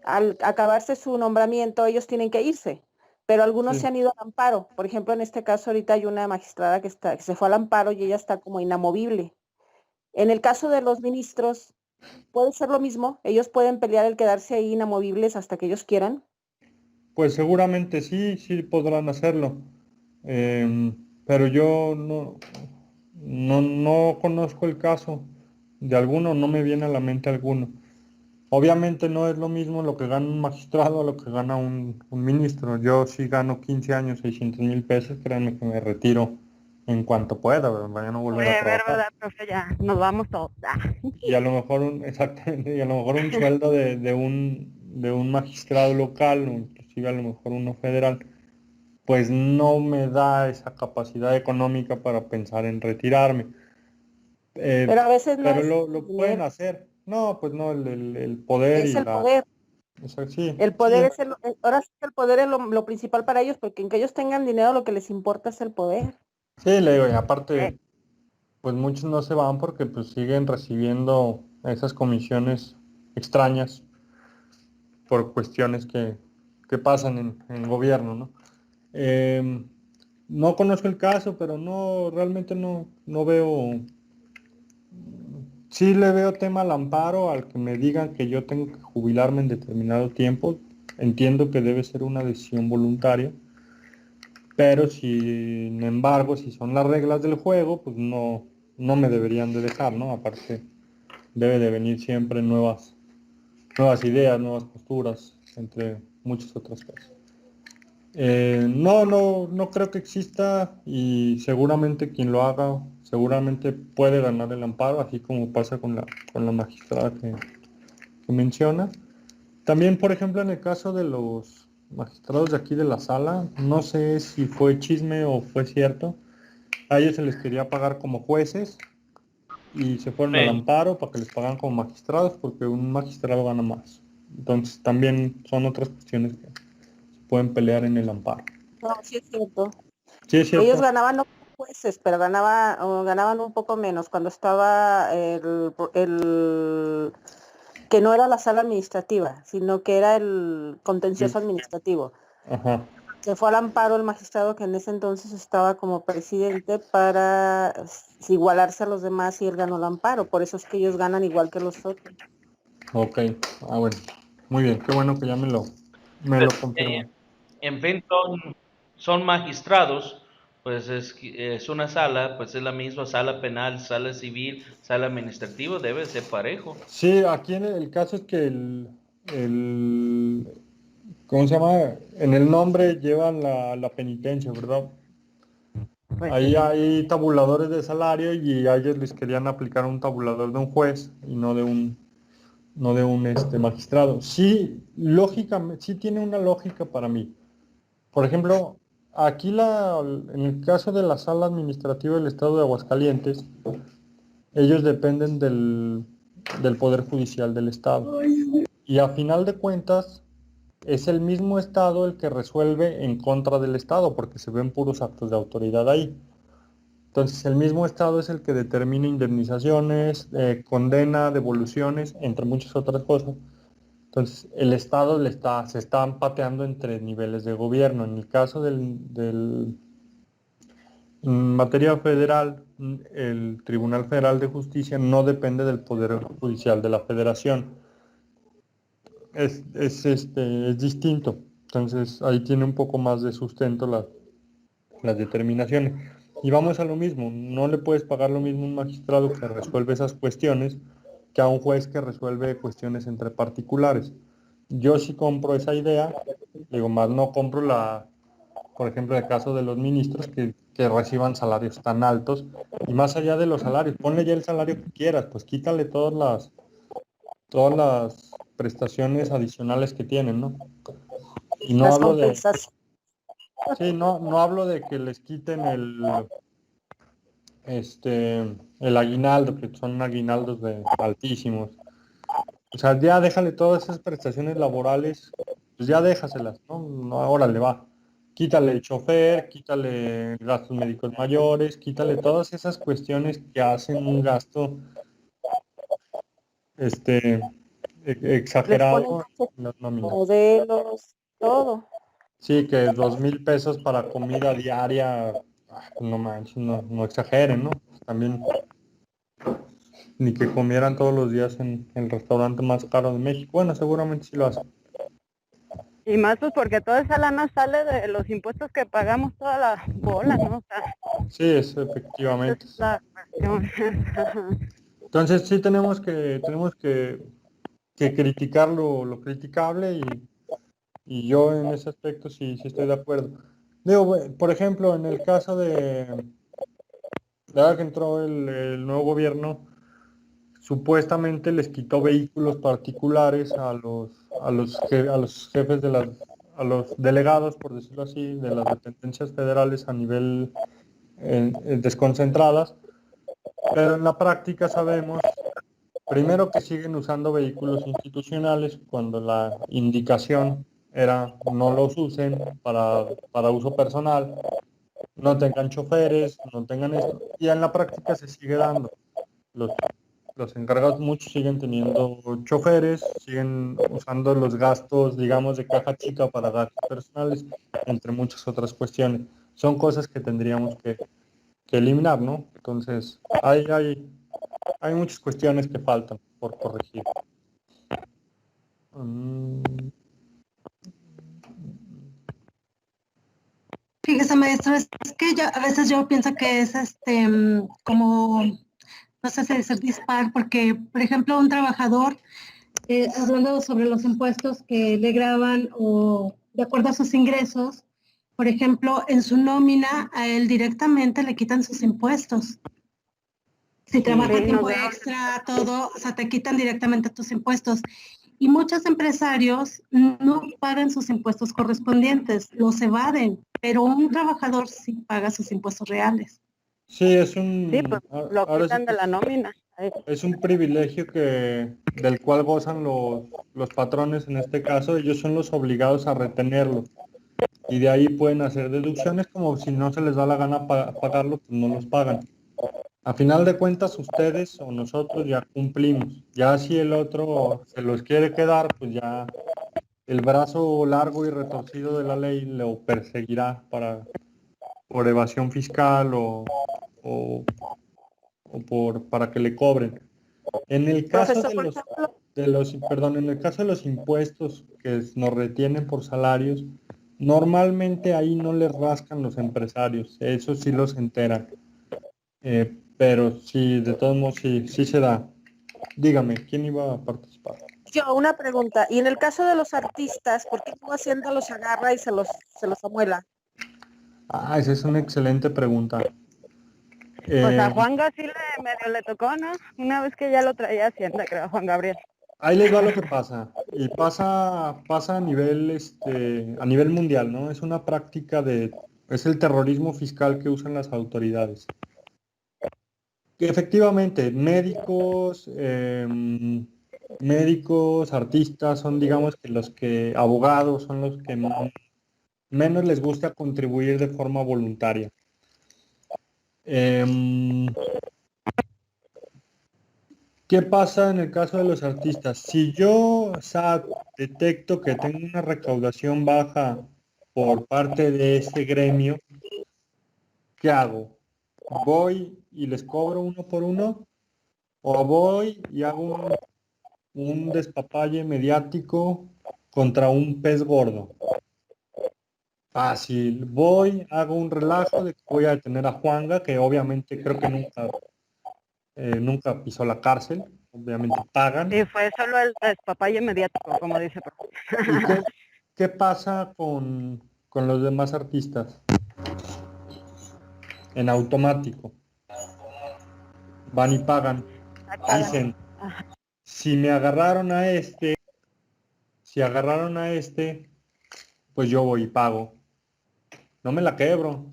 Speaker 5: Al acabarse su nombramiento, ellos tienen que irse, pero algunos se
Speaker 1: Sí,
Speaker 5: han ido al amparo. Por ejemplo, en este caso ahorita hay una magistrada que se fue al amparo y ella está como inamovible. En el caso de los ministros, puede ser lo mismo. Ellos pueden pelear el quedarse ahí inamovibles hasta que ellos quieran.
Speaker 1: pues seguramente sí podrán hacerlo. Pero yo no conozco el caso de alguno, no me viene a la mente alguno. Obviamente no es lo mismo lo que gana un magistrado a lo que gana un ministro. Yo sí gano 15 años, 600,000 pesos, créanme que me retiro en cuanto pueda, ¿verdad? Ya no volver a
Speaker 6: Puede ver,
Speaker 1: trabajar.
Speaker 6: ¿verdad, profe? Ya, nos vamos todos.
Speaker 1: Y a lo mejor exactamente, y a lo mejor un sueldo de un magistrado local, o inclusive a lo mejor uno federal, pues no me da esa capacidad económica para pensar en retirarme.
Speaker 5: Pero a veces no
Speaker 1: Pero
Speaker 5: es
Speaker 1: lo pueden
Speaker 5: dinero,
Speaker 1: hacer. No, pues no, el poder
Speaker 5: es
Speaker 1: y
Speaker 5: el poder.
Speaker 1: sí,
Speaker 5: El poder es ahora sí que el poder es lo principal para ellos, porque aunque ellos tengan dinero, lo que les importa es el poder.
Speaker 1: sí, le digo, y aparte, pues muchos no se van porque pues siguen recibiendo esas comisiones extrañas por cuestiones que pasan en gobierno, ¿no? Eh, no conozco el caso, pero realmente no veo, sí le veo tema al amparo, al que me digan que yo tengo que jubilarme en determinado tiempo. Entiendo que debe ser una decisión voluntaria, pero sin embargo, si son las reglas del juego, pues no me deberían de dejar, ¿no? Aparte, debe de venir siempre nuevas ideas, nuevas posturas, entre muchas otras cosas. No creo que exista y seguramente quien lo haga seguramente puede ganar el amparo, así como pasa con la magistrada que menciona. También, por ejemplo, en el caso de los magistrados de aquí de la sala, no sé si fue chisme o fue cierto, a ellos se les quería pagar como jueces y se fueron al
Speaker 4: Sí.
Speaker 1: amparo para que les pagaran como magistrados porque un magistrado gana más. Entonces también son otras cuestiones que se pueden pelear en el amparo.
Speaker 5: No, sí es cierto.
Speaker 1: Sí, es
Speaker 5: Ellos
Speaker 1: cierto.
Speaker 5: ganaban no como jueces, pero ganaban un poco menos cuando estaba el que no era la sala administrativa, sino que era el contencioso administrativo.
Speaker 1: Ajá.
Speaker 5: Se fue al amparo el magistrado que en ese entonces estaba como presidente para igualarse a los demás y él ganó el amparo. Por eso es que ellos ganan igual que los otros.
Speaker 1: Ok, bueno, muy bien, qué bueno que ya me lo confirmó.
Speaker 4: En fin, son magistrados, pues es una sala, pues es la misma sala penal, sala civil, sala administrativa, debe ser parejo.
Speaker 1: Sí, aquí en el caso es que ¿cómo se llama? En el nombre llevan la penitencia, ¿verdad?
Speaker 6: Pues
Speaker 1: Ahí
Speaker 6: sí.
Speaker 1: hay tabuladores de salario y a ellos les querían aplicar un tabulador de un juez y no de un magistrado. Sí, lógicamente, sí tiene una lógica para mí. Por ejemplo, aquí en el caso de la sala administrativa del estado de Aguascalientes, ellos dependen del Poder Judicial del estado. Y a final de cuentas, es el mismo estado el que resuelve en contra del estado, porque se ven puros actos de autoridad ahí. Entonces, el mismo estado es el que determina indemnizaciones, condena, devoluciones, entre muchas otras cosas. Entonces, el estado se está pateando entre niveles de gobierno. En el caso en materia federal, el Tribunal Federal de Justicia no depende del Poder Judicial de la Federación. Es distinto. Entonces, ahí tiene un poco más de sustento las determinaciones. Y vamos a lo mismo, no le puedes pagar lo mismo a un magistrado que resuelve esas cuestiones que a un juez que resuelve cuestiones entre particulares. Yo sí compro esa idea, digo, más no compro por ejemplo, el caso de los ministros que reciban salarios tan altos. Y más allá de los salarios, ponle ya el salario que quieras, pues quítale todas las prestaciones adicionales que tienen, ¿no? Y no
Speaker 5: Las
Speaker 1: hablo
Speaker 5: compensaciones.
Speaker 1: sí, no hablo de que les quiten el aguinaldo, que son aguinaldos altísimos. O sea, ya déjale todas esas prestaciones laborales, pues ya déjaselas, ¿no? No, ahora le va. Quítale el chofer, quítale gastos médicos mayores, quítale todas esas cuestiones que hacen un gasto este
Speaker 5: Les ponen
Speaker 1: exagerado en las nóminas.
Speaker 5: modelos, todo.
Speaker 1: Sí, que 2,000 pesos para comida diaria, no manches, no exageren, ¿no? También ni que comieran todos los días en el restaurante más caro de México. Bueno, seguramente sí lo hacen.
Speaker 6: Y más pues porque toda esa lana sale de los impuestos que pagamos toda la bola, ¿no? O sea,
Speaker 1: Sí,
Speaker 6: esa
Speaker 1: efectivamente.
Speaker 6: es la cuestión.
Speaker 1: Entonces sí que criticar lo criticable y yo en ese aspecto sí estoy de acuerdo. Digo, por ejemplo, en el caso de ahora que entró el nuevo gobierno, supuestamente les quitó vehículos particulares a los jefes a los delegados, por decirlo así, de las dependencias federales a nivel desconcentradas, pero en la práctica sabemos, primero que siguen usando vehículos institucionales cuando la indicación era no los usen para uso personal, no tengan choferes, no tengan esto, y en la práctica se sigue dando. Los, los encargados muchos siguen teniendo choferes, siguen usando los gastos, digamos, de caja chica para gastos personales, entre muchas otras cuestiones. Son cosas que tendríamos que eliminar, ¿no? Entonces, hay muchas cuestiones que faltan por corregir. Mm,
Speaker 3: Fíjese, maestro, es que a veces yo pienso que es como, no sé si decir dispar, porque, por ejemplo, un trabajador, hablando sobre los impuestos que le graban o de acuerdo a sus ingresos, por ejemplo, en su nómina a él directamente le quitan sus impuestos. Si trabaja
Speaker 6: Sí,
Speaker 3: tiempo extra, todo, o sea, te quitan directamente tus impuestos. Y muchos empresarios no pagan sus impuestos correspondientes, los evaden, pero un trabajador sí paga sus impuestos reales.
Speaker 1: sí,
Speaker 6: sí, pues lo
Speaker 1: ahora sí
Speaker 6: quitan
Speaker 1: que
Speaker 6: de la nómina.
Speaker 1: es un privilegio del cual gozan los patrones en este caso, ellos son los obligados a retenerlo. Y de ahí pueden hacer deducciones como si no se les da la gana pagarlo, pues no los pagan. A final de cuentas, ustedes o nosotros ya cumplimos. Ya si el otro se los quiere quedar, pues ya el brazo largo y retorcido de la ley lo perseguirá por evasión fiscal o para que le cobren. En el caso
Speaker 5: Profesor,
Speaker 1: de
Speaker 5: por
Speaker 1: los...
Speaker 5: ejemplo,
Speaker 1: perdón, en el caso de los impuestos que nos retienen por salarios, normalmente ahí no les rascan los empresarios, eso sí los enteran. Pero sí, de todos modos sí se da. Dígame, ¿quién iba a participar?
Speaker 5: Yo, una pregunta. Y en el caso de los artistas, ¿por qué no Hacienda los agarra y se los amuela?
Speaker 1: Ah, esa es una excelente pregunta.
Speaker 6: Pues a
Speaker 1: Eh,
Speaker 6: Juanga sí medio le tocó, ¿no? Una vez que ya lo traía Hacienda, creo, Juan Gabriel.
Speaker 1: Ahí les va lo que pasa. Y pasa a nivel mundial, ¿no? Es una práctica es el terrorismo fiscal que usan las autoridades. Que efectivamente, médicos, artistas son, digamos, abogados son los que menos les gusta contribuir de forma voluntaria. Em, ¿Qué pasa en el caso de los artistas? Si yo, SAT, detecto que tengo una recaudación baja por parte de ese gremio, ¿qué hago? ¿Voy y les cobro uno por uno? ¿O voy y hago un despapalle mediático contra un pez gordo? Fácil. Voy, hago un relajo de que voy a detener a Juanga, que obviamente creo que nunca pisó la cárcel, obviamente pagan.
Speaker 6: Sí, fue solo el despapalle mediático, como dice.
Speaker 1: ¿Y qué pasa con los demás artistas? En automático. Van y pagan. Dicen, si agarraron a este, pues yo voy y pago. No me la quebro.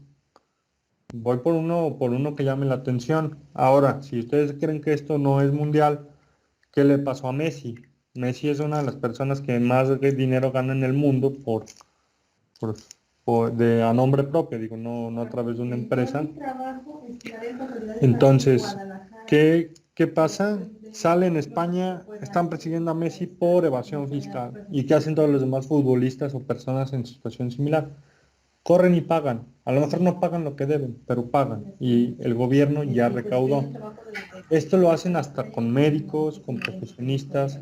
Speaker 1: Voy por uno que llame la atención. Ahora, si ustedes creen que esto no es mundial, ¿qué le pasó a Messi? Messi es una de las personas que más dinero gana en el mundo por, a nombre propio, digo, no a través de una empresa. Entonces, ¿qué pasa? Sale en España, están persiguiendo a Messi por evasión fiscal. ¿Y qué hacen todos los demás futbolistas o personas en situación similar? Corren y pagan. A lo mejor no pagan lo que deben, pero pagan. Y el gobierno ya recaudó. Esto lo hacen hasta con médicos, con profesionistas.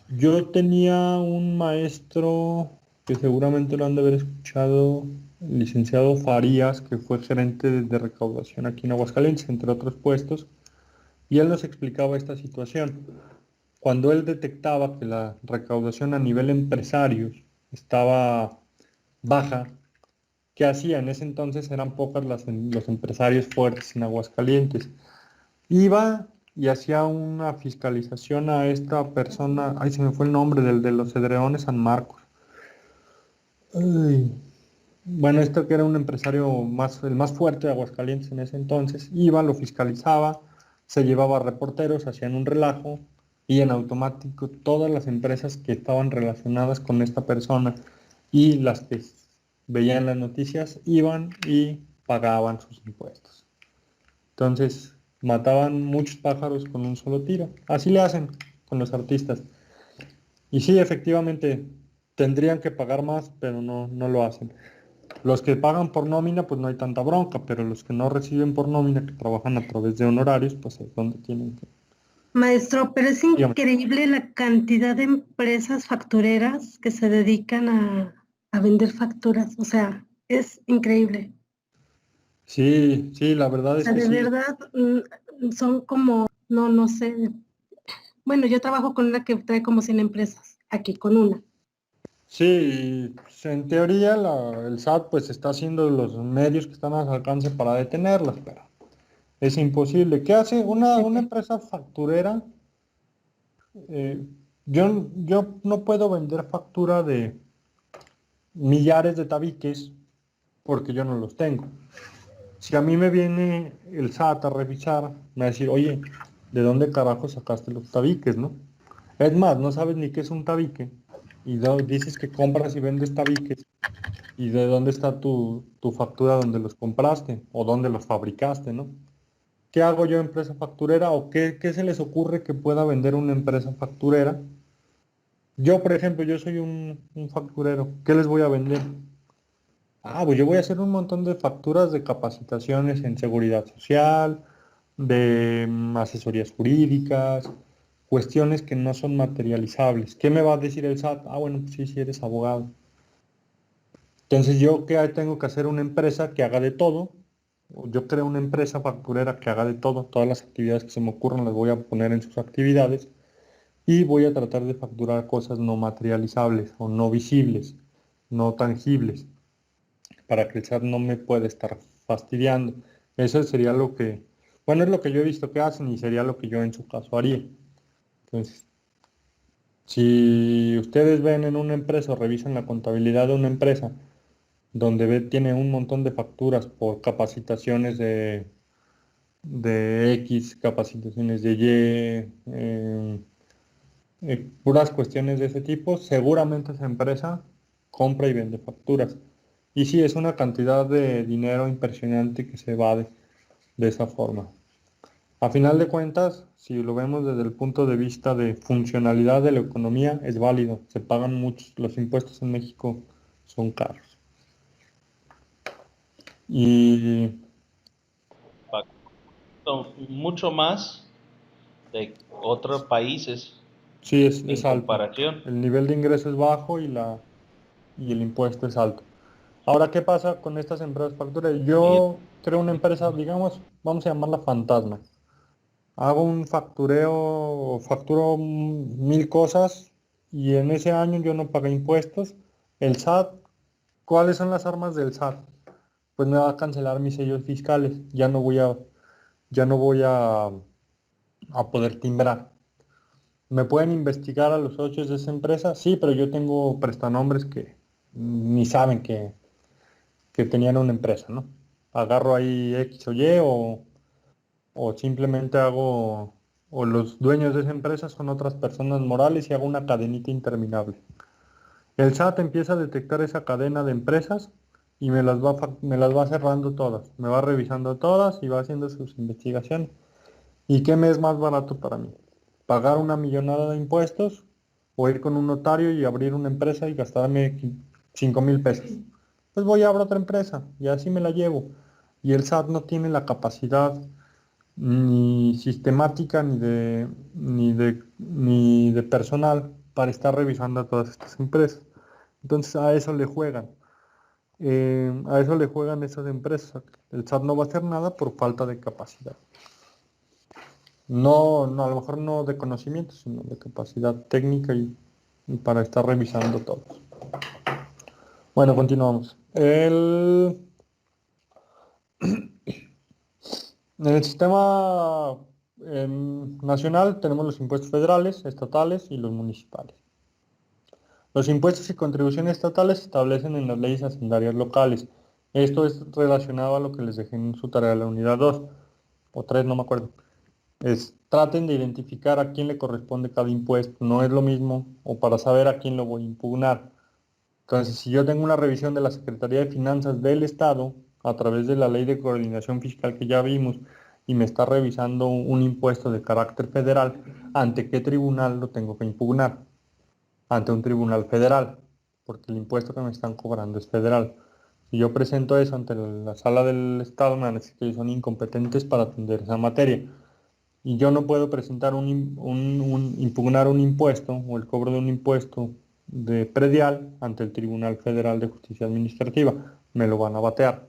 Speaker 1: Yo tenía un maestro que seguramente lo han de haber escuchado, el licenciado Farías, que fue gerente de recaudación aquí en Aguascalientes, entre otros puestos, y él nos explicaba esta situación. Cuando él detectaba que la recaudación a nivel empresarios estaba baja, ¿qué hacía? En ese entonces eran pocas los empresarios fuertes en Aguascalientes. Iba y hacía una fiscalización a esta persona, ay, se me fue el nombre del de los Cedreones San Marcos. Ay, bueno, esto que era un empresario el más fuerte de Aguascalientes en ese entonces, iba, lo fiscalizaba, se llevaba reporteros, hacían un relajo y en automático todas las empresas que estaban relacionadas con esta persona y las que veían las noticias iban y pagaban sus impuestos. Entonces, mataban muchos pájaros con un solo tiro. Así le hacen con los artistas. Y sí, efectivamente, tendrían que pagar más, pero no lo hacen. Los que pagan por nómina, pues no hay tanta bronca, pero los que no reciben por nómina, que trabajan a través de honorarios, pues es donde tienen que...
Speaker 3: Maestro, pero es
Speaker 1: Dígame.
Speaker 3: increíble la cantidad de empresas factureras que se dedican a vender facturas. O sea, es increíble.
Speaker 1: Sí, la verdad
Speaker 3: O
Speaker 1: es
Speaker 3: sea,
Speaker 1: que
Speaker 3: de
Speaker 1: sí.
Speaker 3: verdad, son como, no sé. Bueno, yo trabajo con una que trae como 100 empresas, aquí con una.
Speaker 1: Sí, pues, en teoría el SAT pues está haciendo los medios que están a su alcance para detenerlas, pero es imposible. ¿Qué hace una empresa facturera? Eh, yo no puedo vender factura de millares de tabiques porque yo no los tengo. Si a mí me viene el SAT a revisar, me va a decir, oye, ¿de dónde carajo sacaste los tabiques, no? Es más, no sabes ni qué es un tabique y dices que compras y vendes tabiques y de dónde está tu factura donde los compraste o dónde los fabricaste, ¿no? ¿Qué hago yo empresa facturera o qué se les ocurre que pueda vender una empresa facturera? Yo, por ejemplo, yo soy un facturero. ¿Qué les voy a vender? Ah, pues yo voy a hacer un montón de facturas de capacitaciones en seguridad social, de asesorías jurídicas, cuestiones que no son materializables. ¿Qué me va a decir el SAT? Ah, bueno, pues sí, sí eres abogado. Entonces, ¿yo qué tengo que hacer? Una empresa que haga de todo. Yo creo una empresa facturera que haga de todo. Todas las actividades que se me ocurran las voy a poner en sus actividades y voy a tratar de facturar cosas no materializables o no visibles, no tangibles, para que el SAT no me pueda estar fastidiando. Eso sería lo que, bueno, es lo que yo he visto que hacen y sería lo que yo en su caso haría. Entonces, si ustedes ven en una empresa o revisan la contabilidad de una empresa donde tiene un montón de facturas por capacitaciones de X, capacitaciones de Y, puras cuestiones de ese tipo, seguramente esa empresa compra y vende facturas. Y sí, es una cantidad de dinero impresionante que se va de esa forma. A final de cuentas, si lo vemos desde el punto de vista de funcionalidad de la economía, es válido. Se pagan muchos, los impuestos en México son caros. Y
Speaker 4: Mucho más de otros países
Speaker 1: sí,
Speaker 4: en
Speaker 1: es alto.
Speaker 4: comparación.
Speaker 1: El nivel de ingreso es bajo y el impuesto es alto. Ahora, ¿qué pasa con estas empresas factureras?
Speaker 4: Y
Speaker 1: Yo creo una empresa, digamos, vamos a llamarla fantasma. Hago un factureo, facturo 1000 cosas y en ese año yo no pagué impuestos. El SAT, ¿cuáles son las armas del SAT? Pues me va a cancelar mis sellos fiscales. Ya no voy a poder timbrar. ¿Me pueden investigar a los socios de esa empresa? Sí, pero yo tengo prestanombres que ni saben que tenían una empresa, ¿no? Agarro ahí X o Y o simplemente hago, o los dueños de esa empresa son otras personas morales y hago una cadenita interminable. El SAT empieza a detectar esa cadena de empresas y me las va cerrando todas, me va revisando todas y va haciendo sus investigaciones. ¿Y qué me es más barato para mí? ¿Pagar una millonada de impuestos o ir con un notario y abrir una empresa y gastarme 5,000 pesos? Pues voy a abrir otra empresa y así me la llevo. Y el SAT no tiene la capacidad ni sistemática ni de personal para estar revisando a todas estas empresas. Entonces a eso le juegan. A eso le juegan esas empresas. El SAT no va a hacer nada por falta de capacidad. No, no, a lo mejor no de conocimiento, sino de capacidad técnica y para estar revisando todo. Bueno, continuamos. En el sistema nacional tenemos los impuestos federales, estatales y los municipales. Los impuestos y contribuciones estatales se establecen en las leyes hacendarias locales. Esto es relacionado a lo que les dejé en su tarea de la unidad 2 o 3, no me acuerdo. Traten de identificar a quién le corresponde cada impuesto. No es lo mismo, o para saber a quién lo voy a impugnar. Entonces, si yo tengo una revisión de la Secretaría de Finanzas del Estado, a través de la Ley de Coordinación Fiscal que ya vimos, y me está revisando un impuesto de carácter federal, ¿ante qué tribunal lo tengo que impugnar? Ante un tribunal federal, porque el impuesto que me están cobrando es federal. Si yo presento eso ante la sala del Estado, me van a decir que son incompetentes para atender esa materia. Y yo no puedo presentar impugnar un impuesto o el cobro de un impuesto de predial ante el Tribunal Federal de Justicia Administrativa. Me lo van a batear.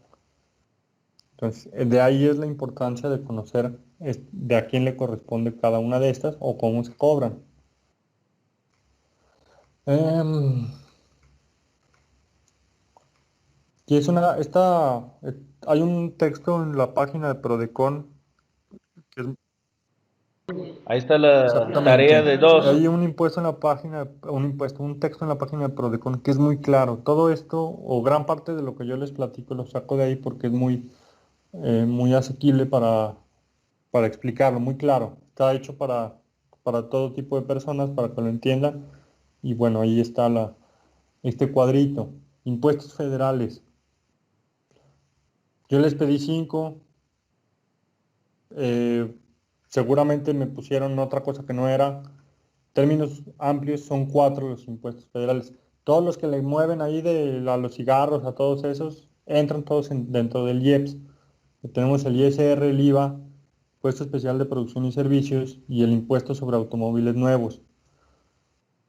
Speaker 1: Entonces, de ahí es la importancia de conocer de a quién le corresponde cada una de estas o cómo se cobran. Y hay un texto en la página de Prodecon que es
Speaker 4: ahí está la tarea
Speaker 1: exactamente.
Speaker 4: de dos.
Speaker 1: Hay un texto en la página de Prodecon que es muy claro. Todo esto, o gran parte de lo que yo les platico, lo saco de ahí porque es muy asequible para explicarlo, muy claro. Está hecho para todo tipo de personas, para que lo entiendan. Y bueno, ahí está este cuadrito. Impuestos federales. Yo les pedí 5. eh, Seguramente me pusieron otra cosa que no era. Términos amplios son 4 los impuestos federales. Todos los que le mueven ahí a los cigarros, a todos esos, entran todos dentro del IEPS. Tenemos el ISR, el IVA, impuesto especial de producción y servicios y el impuesto sobre automóviles nuevos.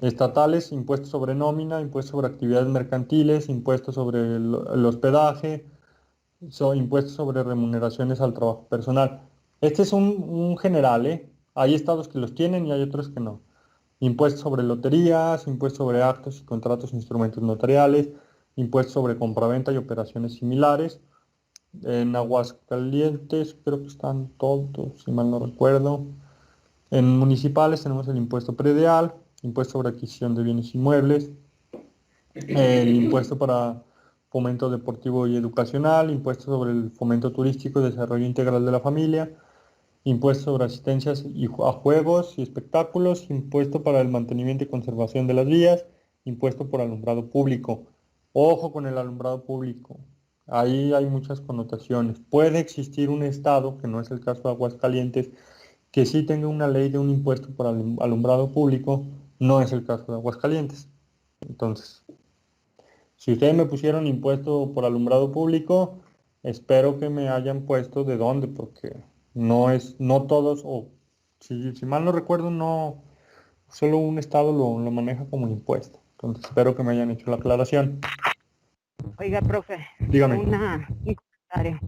Speaker 1: Estatales, impuesto sobre nómina, impuesto sobre actividades mercantiles, impuesto sobre el hospedaje, impuestos sobre remuneraciones al trabajo personal. Este es un general, ¿eh? Hay estados que los tienen y hay otros que no. Impuestos sobre loterías, impuestos sobre actos y contratos e instrumentos notariales, impuestos sobre compraventa y operaciones similares. En Aguascalientes creo que están todos, si mal no recuerdo. En municipales tenemos el impuesto predial, impuesto sobre adquisición de bienes inmuebles, el impuesto para fomento deportivo y educacional, impuesto sobre el fomento turístico y desarrollo integral de la familia, impuesto sobre asistencias a juegos y espectáculos, impuesto para el mantenimiento y conservación de las vías, impuesto por alumbrado público. Ojo con el alumbrado público. Ahí hay muchas connotaciones. Puede existir un estado, que no es el caso de Aguascalientes, que sí tenga una ley de un impuesto por alumbrado público, no es el caso de Aguascalientes. Entonces, si ustedes me pusieron impuesto por alumbrado público, espero que me hayan puesto de dónde, porque no todos, o si mal no recuerdo, no, solo un estado lo maneja como impuesto. Entonces espero que me hayan hecho la aclaración.
Speaker 6: Oiga, profe,
Speaker 1: Dígame.
Speaker 6: un comentario.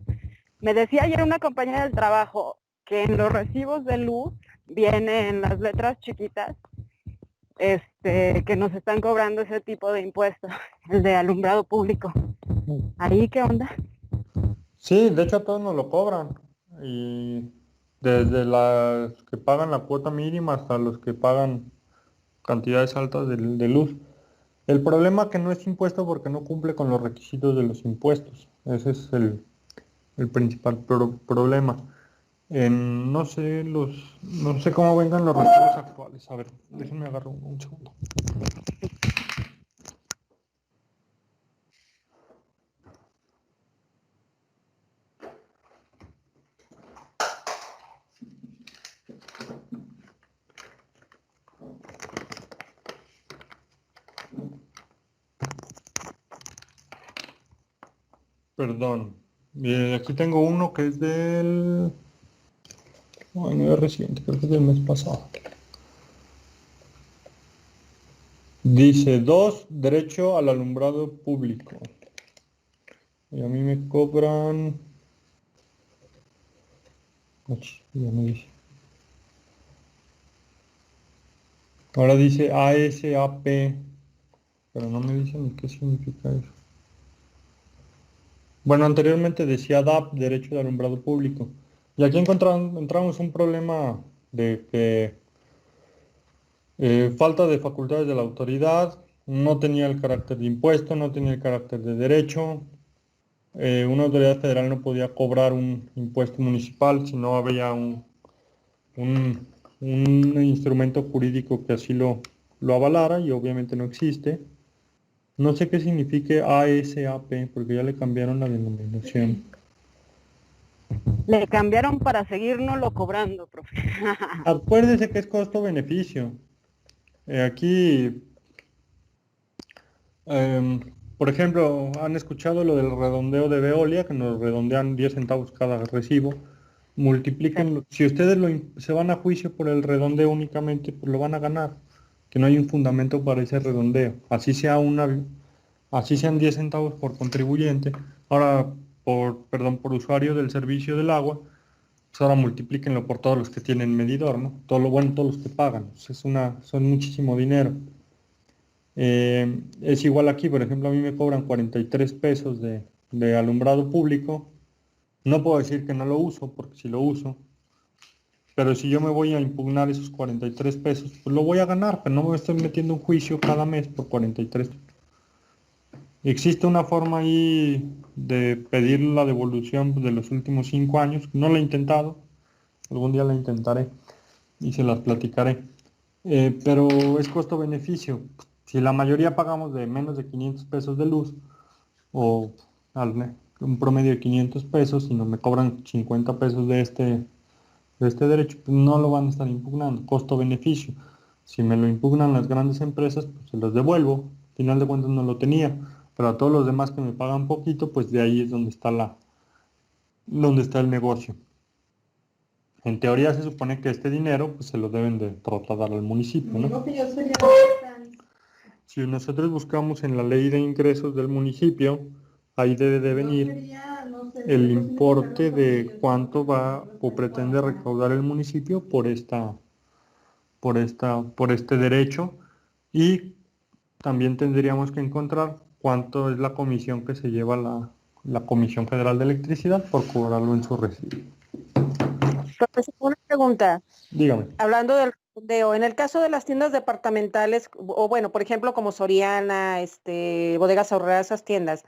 Speaker 6: Me decía ayer una compañera del trabajo que en los recibos de luz vienen las letras chiquitas que nos están cobrando ese tipo de impuestos, el de alumbrado público. ¿Ahí qué onda?
Speaker 1: Sí, de hecho a todos nos lo cobran. Y desde las que pagan la cuota mínima hasta los que pagan cantidades altas de luz. El problema es que no es impuesto porque no cumple con los requisitos de los impuestos. Ese es el principal problema. No sé cómo vengan los recibos actuales. A ver, déjenme agarrar un segundo. Perdón. Aquí tengo uno que es del... Bueno, es reciente, creo que es del mes pasado. Dice 2, derecho al alumbrado público. Y a mí me cobran... Ya me dice. Ahora dice ASAP, pero no me dicen ni qué significa eso. Bueno, anteriormente decía DAP, Derecho de Alumbrado Público. Y aquí encontramos un problema de que falta de facultades de la autoridad, no tenía el carácter de impuesto, no tenía el carácter de derecho. Una autoridad federal no podía cobrar un impuesto municipal si no había un instrumento jurídico que así lo avalara, y obviamente no existe. No sé qué signifique ASAP, porque ya le cambiaron la denominación.
Speaker 6: Le cambiaron para seguirnoslo cobrando, profe.
Speaker 1: Acuérdese que es costo-beneficio. Aquí, por ejemplo, han escuchado lo del redondeo de Veolia, que nos redondean 10 centavos cada recibo. Multiplíquenlo. Si ustedes se van a juicio por el redondeo únicamente, pues lo van a ganar. Que no hay un fundamento para ese redondeo. Así sean 10 centavos por contribuyente. Ahora, por usuario del servicio del agua, pues ahora multiplíquenlo por todos los que tienen medidor, ¿no? Todos los que pagan. Pues son muchísimo dinero. Es igual aquí, por ejemplo, a mí me cobran 43 pesos de alumbrado público. No puedo decir que no lo uso, porque sí lo uso. Pero si yo me voy a impugnar esos 43 pesos, pues lo voy a ganar, pero no me estoy metiendo un juicio cada mes por 43. Existe una forma ahí de pedir la devolución de los últimos 5 años. No la he intentado, algún día la intentaré y se las platicaré. Pero es costo-beneficio. Si la mayoría pagamos de menos de 500 pesos de luz, o un promedio de 500 pesos, y no me cobran 50 pesos de este derecho, pues no lo van a estar impugnando. Costo-beneficio. Si me lo impugnan las grandes empresas, pues se los devuelvo. Al final de cuentas no lo tenía. Pero a todos los demás que me pagan poquito, pues de ahí es donde está el negocio. En teoría se supone que este dinero pues, se lo deben de trasladar al municipio, ¿no? Si nosotros buscamos en la ley de ingresos del municipio, ahí debe de venir el importe de cuánto va o pretende recaudar el municipio por este derecho, y también tendríamos que encontrar cuánto es la comisión que se lleva la Comisión Federal de Electricidad por cobrarlo en su recibo.
Speaker 5: Profesor, una pregunta.
Speaker 1: Dígame.
Speaker 5: Hablando del redondeo, en el caso de las tiendas departamentales, o bueno, por ejemplo, como Soriana, Bodegas Aurrera, esas tiendas,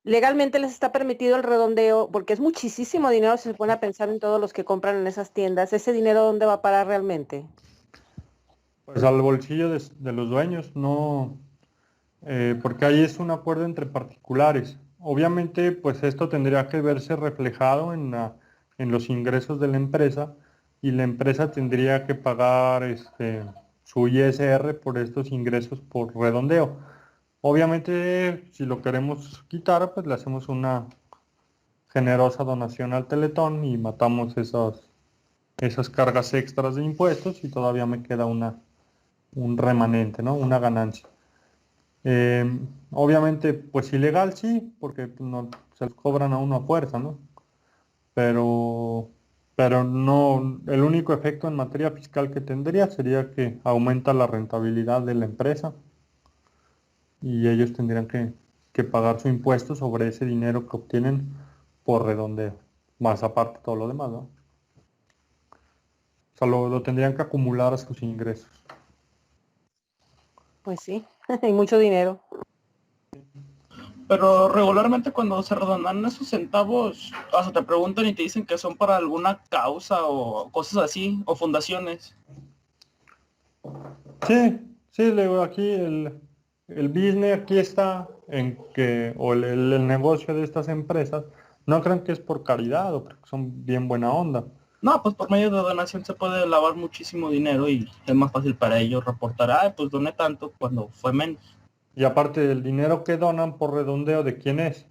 Speaker 5: legalmente les está permitido el redondeo, porque es muchísimo dinero si se pone a pensar en todos los que compran en esas tiendas. ¿Ese dinero dónde va a parar realmente?
Speaker 1: Pues al bolsillo de los dueños, no, porque ahí es un acuerdo entre particulares. Obviamente, pues esto tendría que verse reflejado en los ingresos de la empresa, y la empresa tendría que pagar su ISR por estos ingresos por redondeo. Obviamente, si lo queremos quitar, pues le hacemos una generosa donación al Teletón y matamos esas cargas extras de impuestos, y todavía me queda un remanente, ¿no? Una ganancia. Obviamente, pues ilegal sí, porque no, se los cobran a uno a fuerza, ¿no? Pero, pero no, el único efecto en materia fiscal que tendría sería que aumenta la rentabilidad de la empresa, y ellos tendrían que pagar su impuesto sobre ese dinero que obtienen por redondeo, más aparte todo lo demás, ¿no? O sea, lo tendrían que acumular a sus ingresos.
Speaker 5: Pues sí, hay mucho dinero.
Speaker 7: Pero regularmente cuando se redondan esos centavos, hasta te preguntan y te dicen que son para alguna causa o cosas así, o fundaciones.
Speaker 1: Sí, sí, le digo, aquí el business aquí está en que, o el negocio de estas empresas, no crean que es por caridad o porque son bien buena onda.
Speaker 7: No, pues por medio de donación se puede lavar muchísimo dinero y es más fácil para ellos reportar, ah, pues doné tanto cuando fue menos.
Speaker 1: Y aparte el dinero que donan por redondeo, ¿de quién es?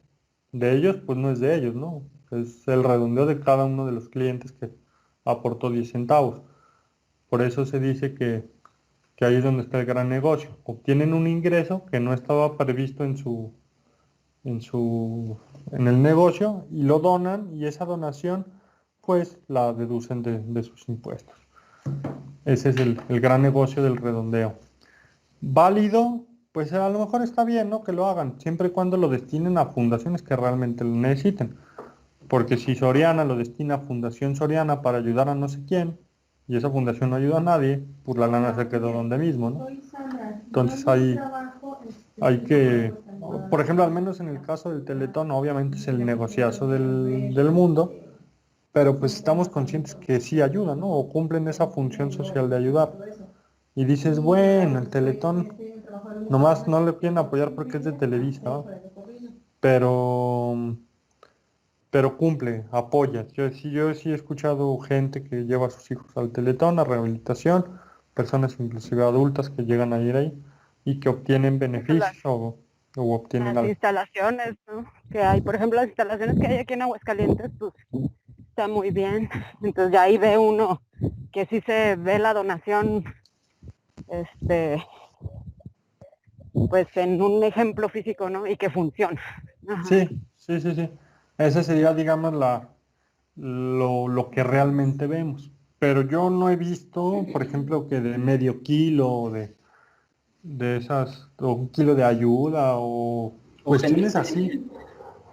Speaker 1: De ellos, pues no es de ellos, ¿no? Es el redondeo de cada uno de los clientes que aportó 10 centavos. Por eso se dice que ahí es donde está el gran negocio. Obtienen un ingreso que no estaba previsto en el negocio, y lo donan, y esa donación pues la deducen de sus impuestos. Ese es el gran negocio del redondeo. Válido, pues a lo mejor está bien, ¿no? Que lo hagan, siempre y cuando lo destinen a fundaciones que realmente lo necesiten. Porque si Soriana lo destina a Fundación Soriana para ayudar a no sé quién, y esa fundación no ayuda a nadie, pues la lana se quedó donde mismo, ¿no? Entonces hay que, por ejemplo, al menos en el caso del Teletón, obviamente es el negociazo del mundo, pero pues estamos conscientes que sí ayudan, ¿no? O cumplen esa función social de ayudar. Y dices, bueno, el Teletón, nomás no le quieren apoyar porque es de Televisa, ¿no? Pero cumple, apoya. Yo sí he escuchado gente que lleva a sus hijos al Teletón, a rehabilitación, personas inclusive adultas que llegan a ir ahí y que obtienen beneficios o obtienen
Speaker 6: Las
Speaker 1: algo.
Speaker 6: instalaciones, ¿no? Que hay, por ejemplo, las instalaciones que hay aquí en Aguascalientes, pues está muy bien. Entonces ya ahí ve uno que sí se ve la donación, pues en un ejemplo físico, ¿no? Y que funciona. Ajá.
Speaker 1: Sí, sí, sí, sí. Esa sería, digamos, lo que realmente vemos. Pero yo no he visto, por ejemplo, que de medio kilo o de esas, o un kilo de ayuda o cuestiones así.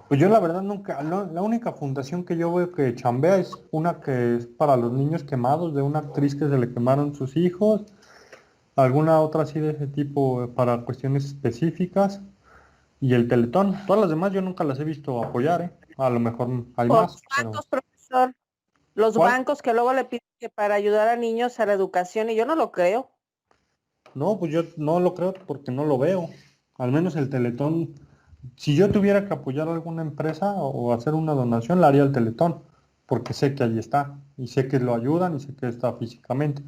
Speaker 1: Pues yo la verdad nunca, la única fundación que yo veo que chambea es una que es para los niños quemados, de una actriz que se le quemaron sus hijos, alguna otra así de ese tipo para cuestiones específicas, y el Teletón. Todas las demás yo nunca las he visto apoyar, ¿eh? A lo mejor hay
Speaker 5: O
Speaker 1: más,
Speaker 5: los
Speaker 1: pero
Speaker 5: bancos, profesor, los
Speaker 1: ¿cuál?
Speaker 5: bancos que luego le piden que para ayudar a niños a la educación, y yo no lo creo.
Speaker 1: No, pues yo no lo creo porque no lo veo. Al menos el Teletón, si yo tuviera que apoyar a alguna empresa o hacer una donación, la haría el Teletón, porque sé que ahí está, y sé que lo ayudan, y sé que está físicamente.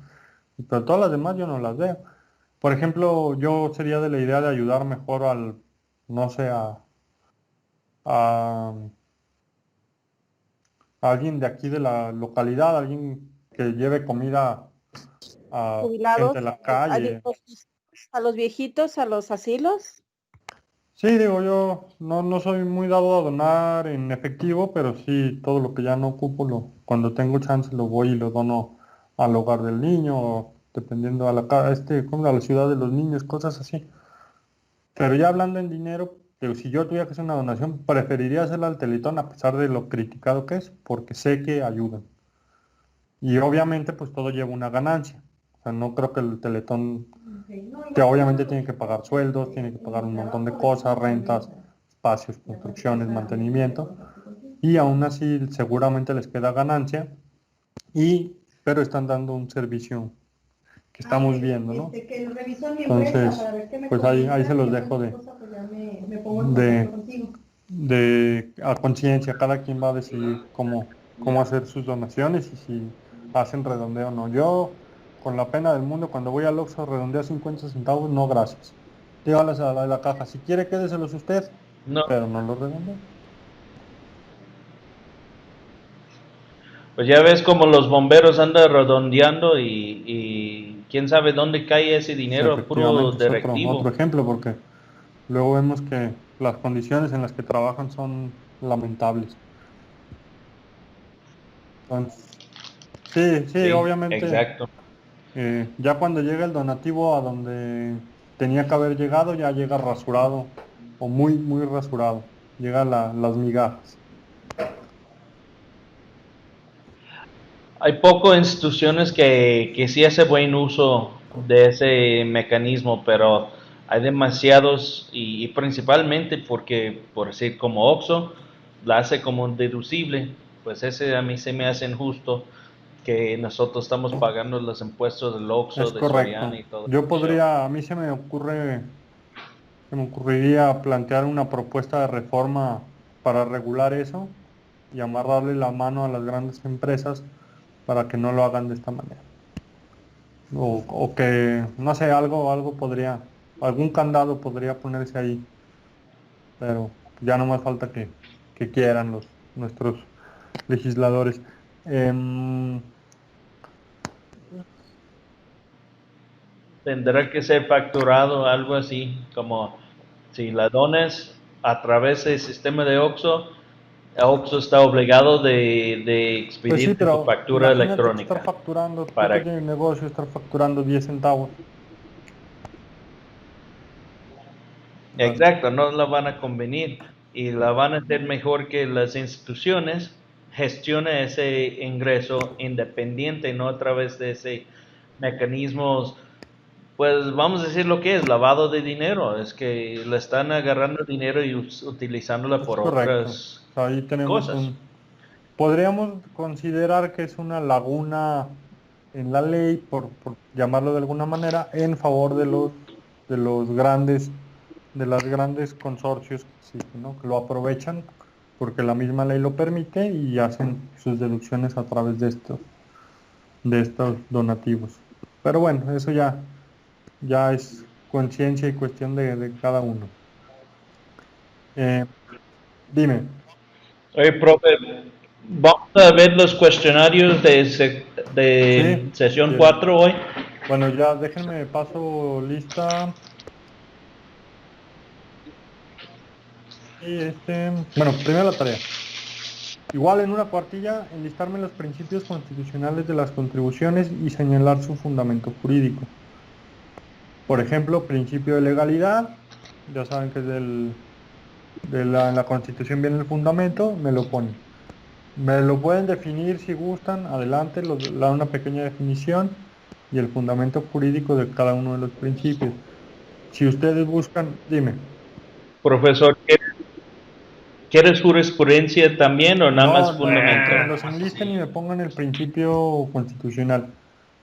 Speaker 1: Pero todas las demás yo no las veo. Por ejemplo, yo sería de la idea de ayudar mejor no sé, a alguien de aquí de la localidad, alguien que lleve comida a
Speaker 5: Jubilados,
Speaker 1: gente de la calle.
Speaker 5: a los viejitos, a los asilos.
Speaker 1: Sí, digo, yo no soy muy dado a donar en efectivo, pero sí, todo lo que ya no ocupo, cuando tengo chance lo voy y lo dono al hogar del niño, o dependiendo a a la ciudad de los niños, cosas así. Pero ya hablando en dinero, digo, si yo tuviera que hacer una donación, preferiría hacerla al Teletón a pesar de lo criticado que es, porque sé que ayudan. Y obviamente, pues todo lleva una ganancia. O sea, no creo que el Teletón, que obviamente tiene que pagar sueldos, tiene que pagar un montón de cosas, rentas, espacios, construcciones, mantenimiento, y aún así seguramente les queda ganancia, pero están dando un servicio que estamos viendo, ¿no? Entonces, pues ahí se los dejo a conciencia. Cada quien va a decidir cómo hacer sus donaciones y si hacen redondeo o no. Yo, con la pena del mundo, cuando voy al Oxxo redondeo 50 centavos, no gracias. Dígales a la de la caja, si quiere quédeselos usted,
Speaker 4: No,
Speaker 1: pero no los redondeo.
Speaker 4: pues ya ves como los bomberos andan redondeando y quién sabe dónde cae ese dinero, puro
Speaker 1: Efectivamente, es
Speaker 4: directivo.
Speaker 1: otro ejemplo, porque luego vemos que las condiciones en las que trabajan son lamentables. Entonces, sí,
Speaker 4: Sí,
Speaker 1: obviamente,
Speaker 4: exacto.
Speaker 1: ya cuando llega el donativo a donde tenía que haber llegado, ya llega rasurado o muy, muy rasurado. Llegan las migajas.
Speaker 4: Hay pocas instituciones que sí hace buen uso de ese mecanismo, pero hay demasiados y principalmente porque, por decir, como Oxxo, la hace como un deducible, pues ese a mí se me hace injusto que nosotros estamos pagando los impuestos del Oxxo,
Speaker 1: Es
Speaker 4: de Soriana
Speaker 1: correcto.
Speaker 4: y todo
Speaker 1: Yo
Speaker 4: eso.
Speaker 1: a mí se me ocurriría plantear una propuesta de reforma para regular eso y amarrarle la mano a las grandes empresas para que no lo hagan de esta manera. O que, no sé, algún candado podría ponerse ahí, pero ya no más falta que quieran nuestros legisladores. Em,
Speaker 4: Tendrá que ser facturado, algo así, como si la dones a través del sistema de Oxxo, Oxxo está obligado de
Speaker 1: pues sí,
Speaker 4: expedirte tu
Speaker 1: pero
Speaker 4: factura
Speaker 1: imagínate que estar
Speaker 4: electrónica
Speaker 1: facturando, tu
Speaker 4: para.
Speaker 1: pequeño negocio, estar facturando 10 centavos. Bueno,
Speaker 4: Exacto, no la van a convenir y la van a hacer mejor que las instituciones gestionen ese ingreso independiente, no a través de ese mecanismos, pues vamos a decir lo que es, lavado de dinero, es que le están agarrando dinero y utilizándola
Speaker 1: es
Speaker 4: por
Speaker 1: correcto.
Speaker 4: otras
Speaker 1: O sea, ahí tenemos
Speaker 4: cosas.
Speaker 1: podríamos considerar que es una laguna en la ley, por llamarlo de alguna manera, en favor de los de las grandes consorcios que existen, ¿no? Que lo aprovechan porque la misma ley lo permite y hacen sus deducciones a través de estos donativos. Pero bueno, eso ya es conciencia y cuestión de cada uno. Eh, dime.
Speaker 4: Oye, profe, vamos a ver los cuestionarios de
Speaker 1: Sí, si
Speaker 4: sesión
Speaker 1: quieren.
Speaker 4: 4 hoy.
Speaker 1: Bueno, ya déjenme paso lista. Y bueno, primero la tarea. Igual en una cuartilla, enlistarme los principios constitucionales de las contribuciones y señalar su fundamento jurídico. Por ejemplo, principio de legalidad, ya saben que en la Constitución viene el fundamento, me lo ponen. Me lo pueden definir si gustan, adelante, da una pequeña definición y el fundamento jurídico de cada uno de los principios. Si ustedes buscan, dime.
Speaker 4: Profesor, ¿quieres jurisprudencia también o nada más
Speaker 1: No,
Speaker 4: fundamento?
Speaker 1: que me los enlisten y me pongan el principio constitucional.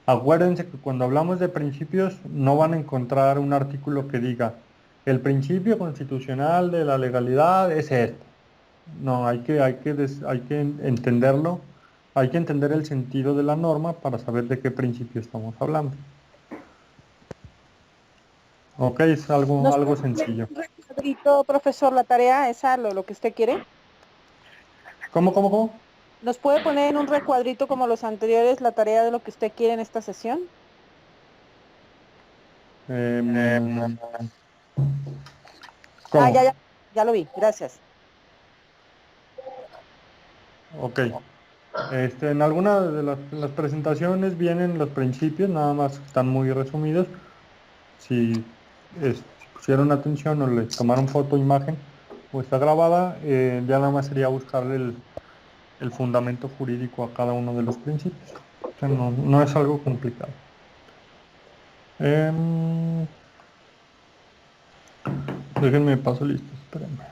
Speaker 1: Acuérdense que cuando hablamos de principios no van a encontrar un artículo que diga el principio constitucional de la legalidad es este. No, hay que entenderlo, hay que entender el sentido de la norma para saber de qué principio estamos hablando. Ok, es algo sencillo.
Speaker 5: Rapidito, profesor, la tarea esa, lo que usted quiere.
Speaker 1: ¿Cómo?
Speaker 5: ¿Nos puede poner en un recuadrito como los anteriores la tarea de lo que usted quiere en esta sesión?
Speaker 1: ¿Cómo?
Speaker 5: Ya lo vi, gracias.
Speaker 1: Ok. En algunas de las presentaciones vienen los principios, nada más están muy resumidos. Si pusieron atención o le tomaron foto, imagen o está grabada, ya nada más sería buscarle el fundamento jurídico a cada uno de los principios. O sea, no es algo complicado. Déjenme paso listo, espérenme.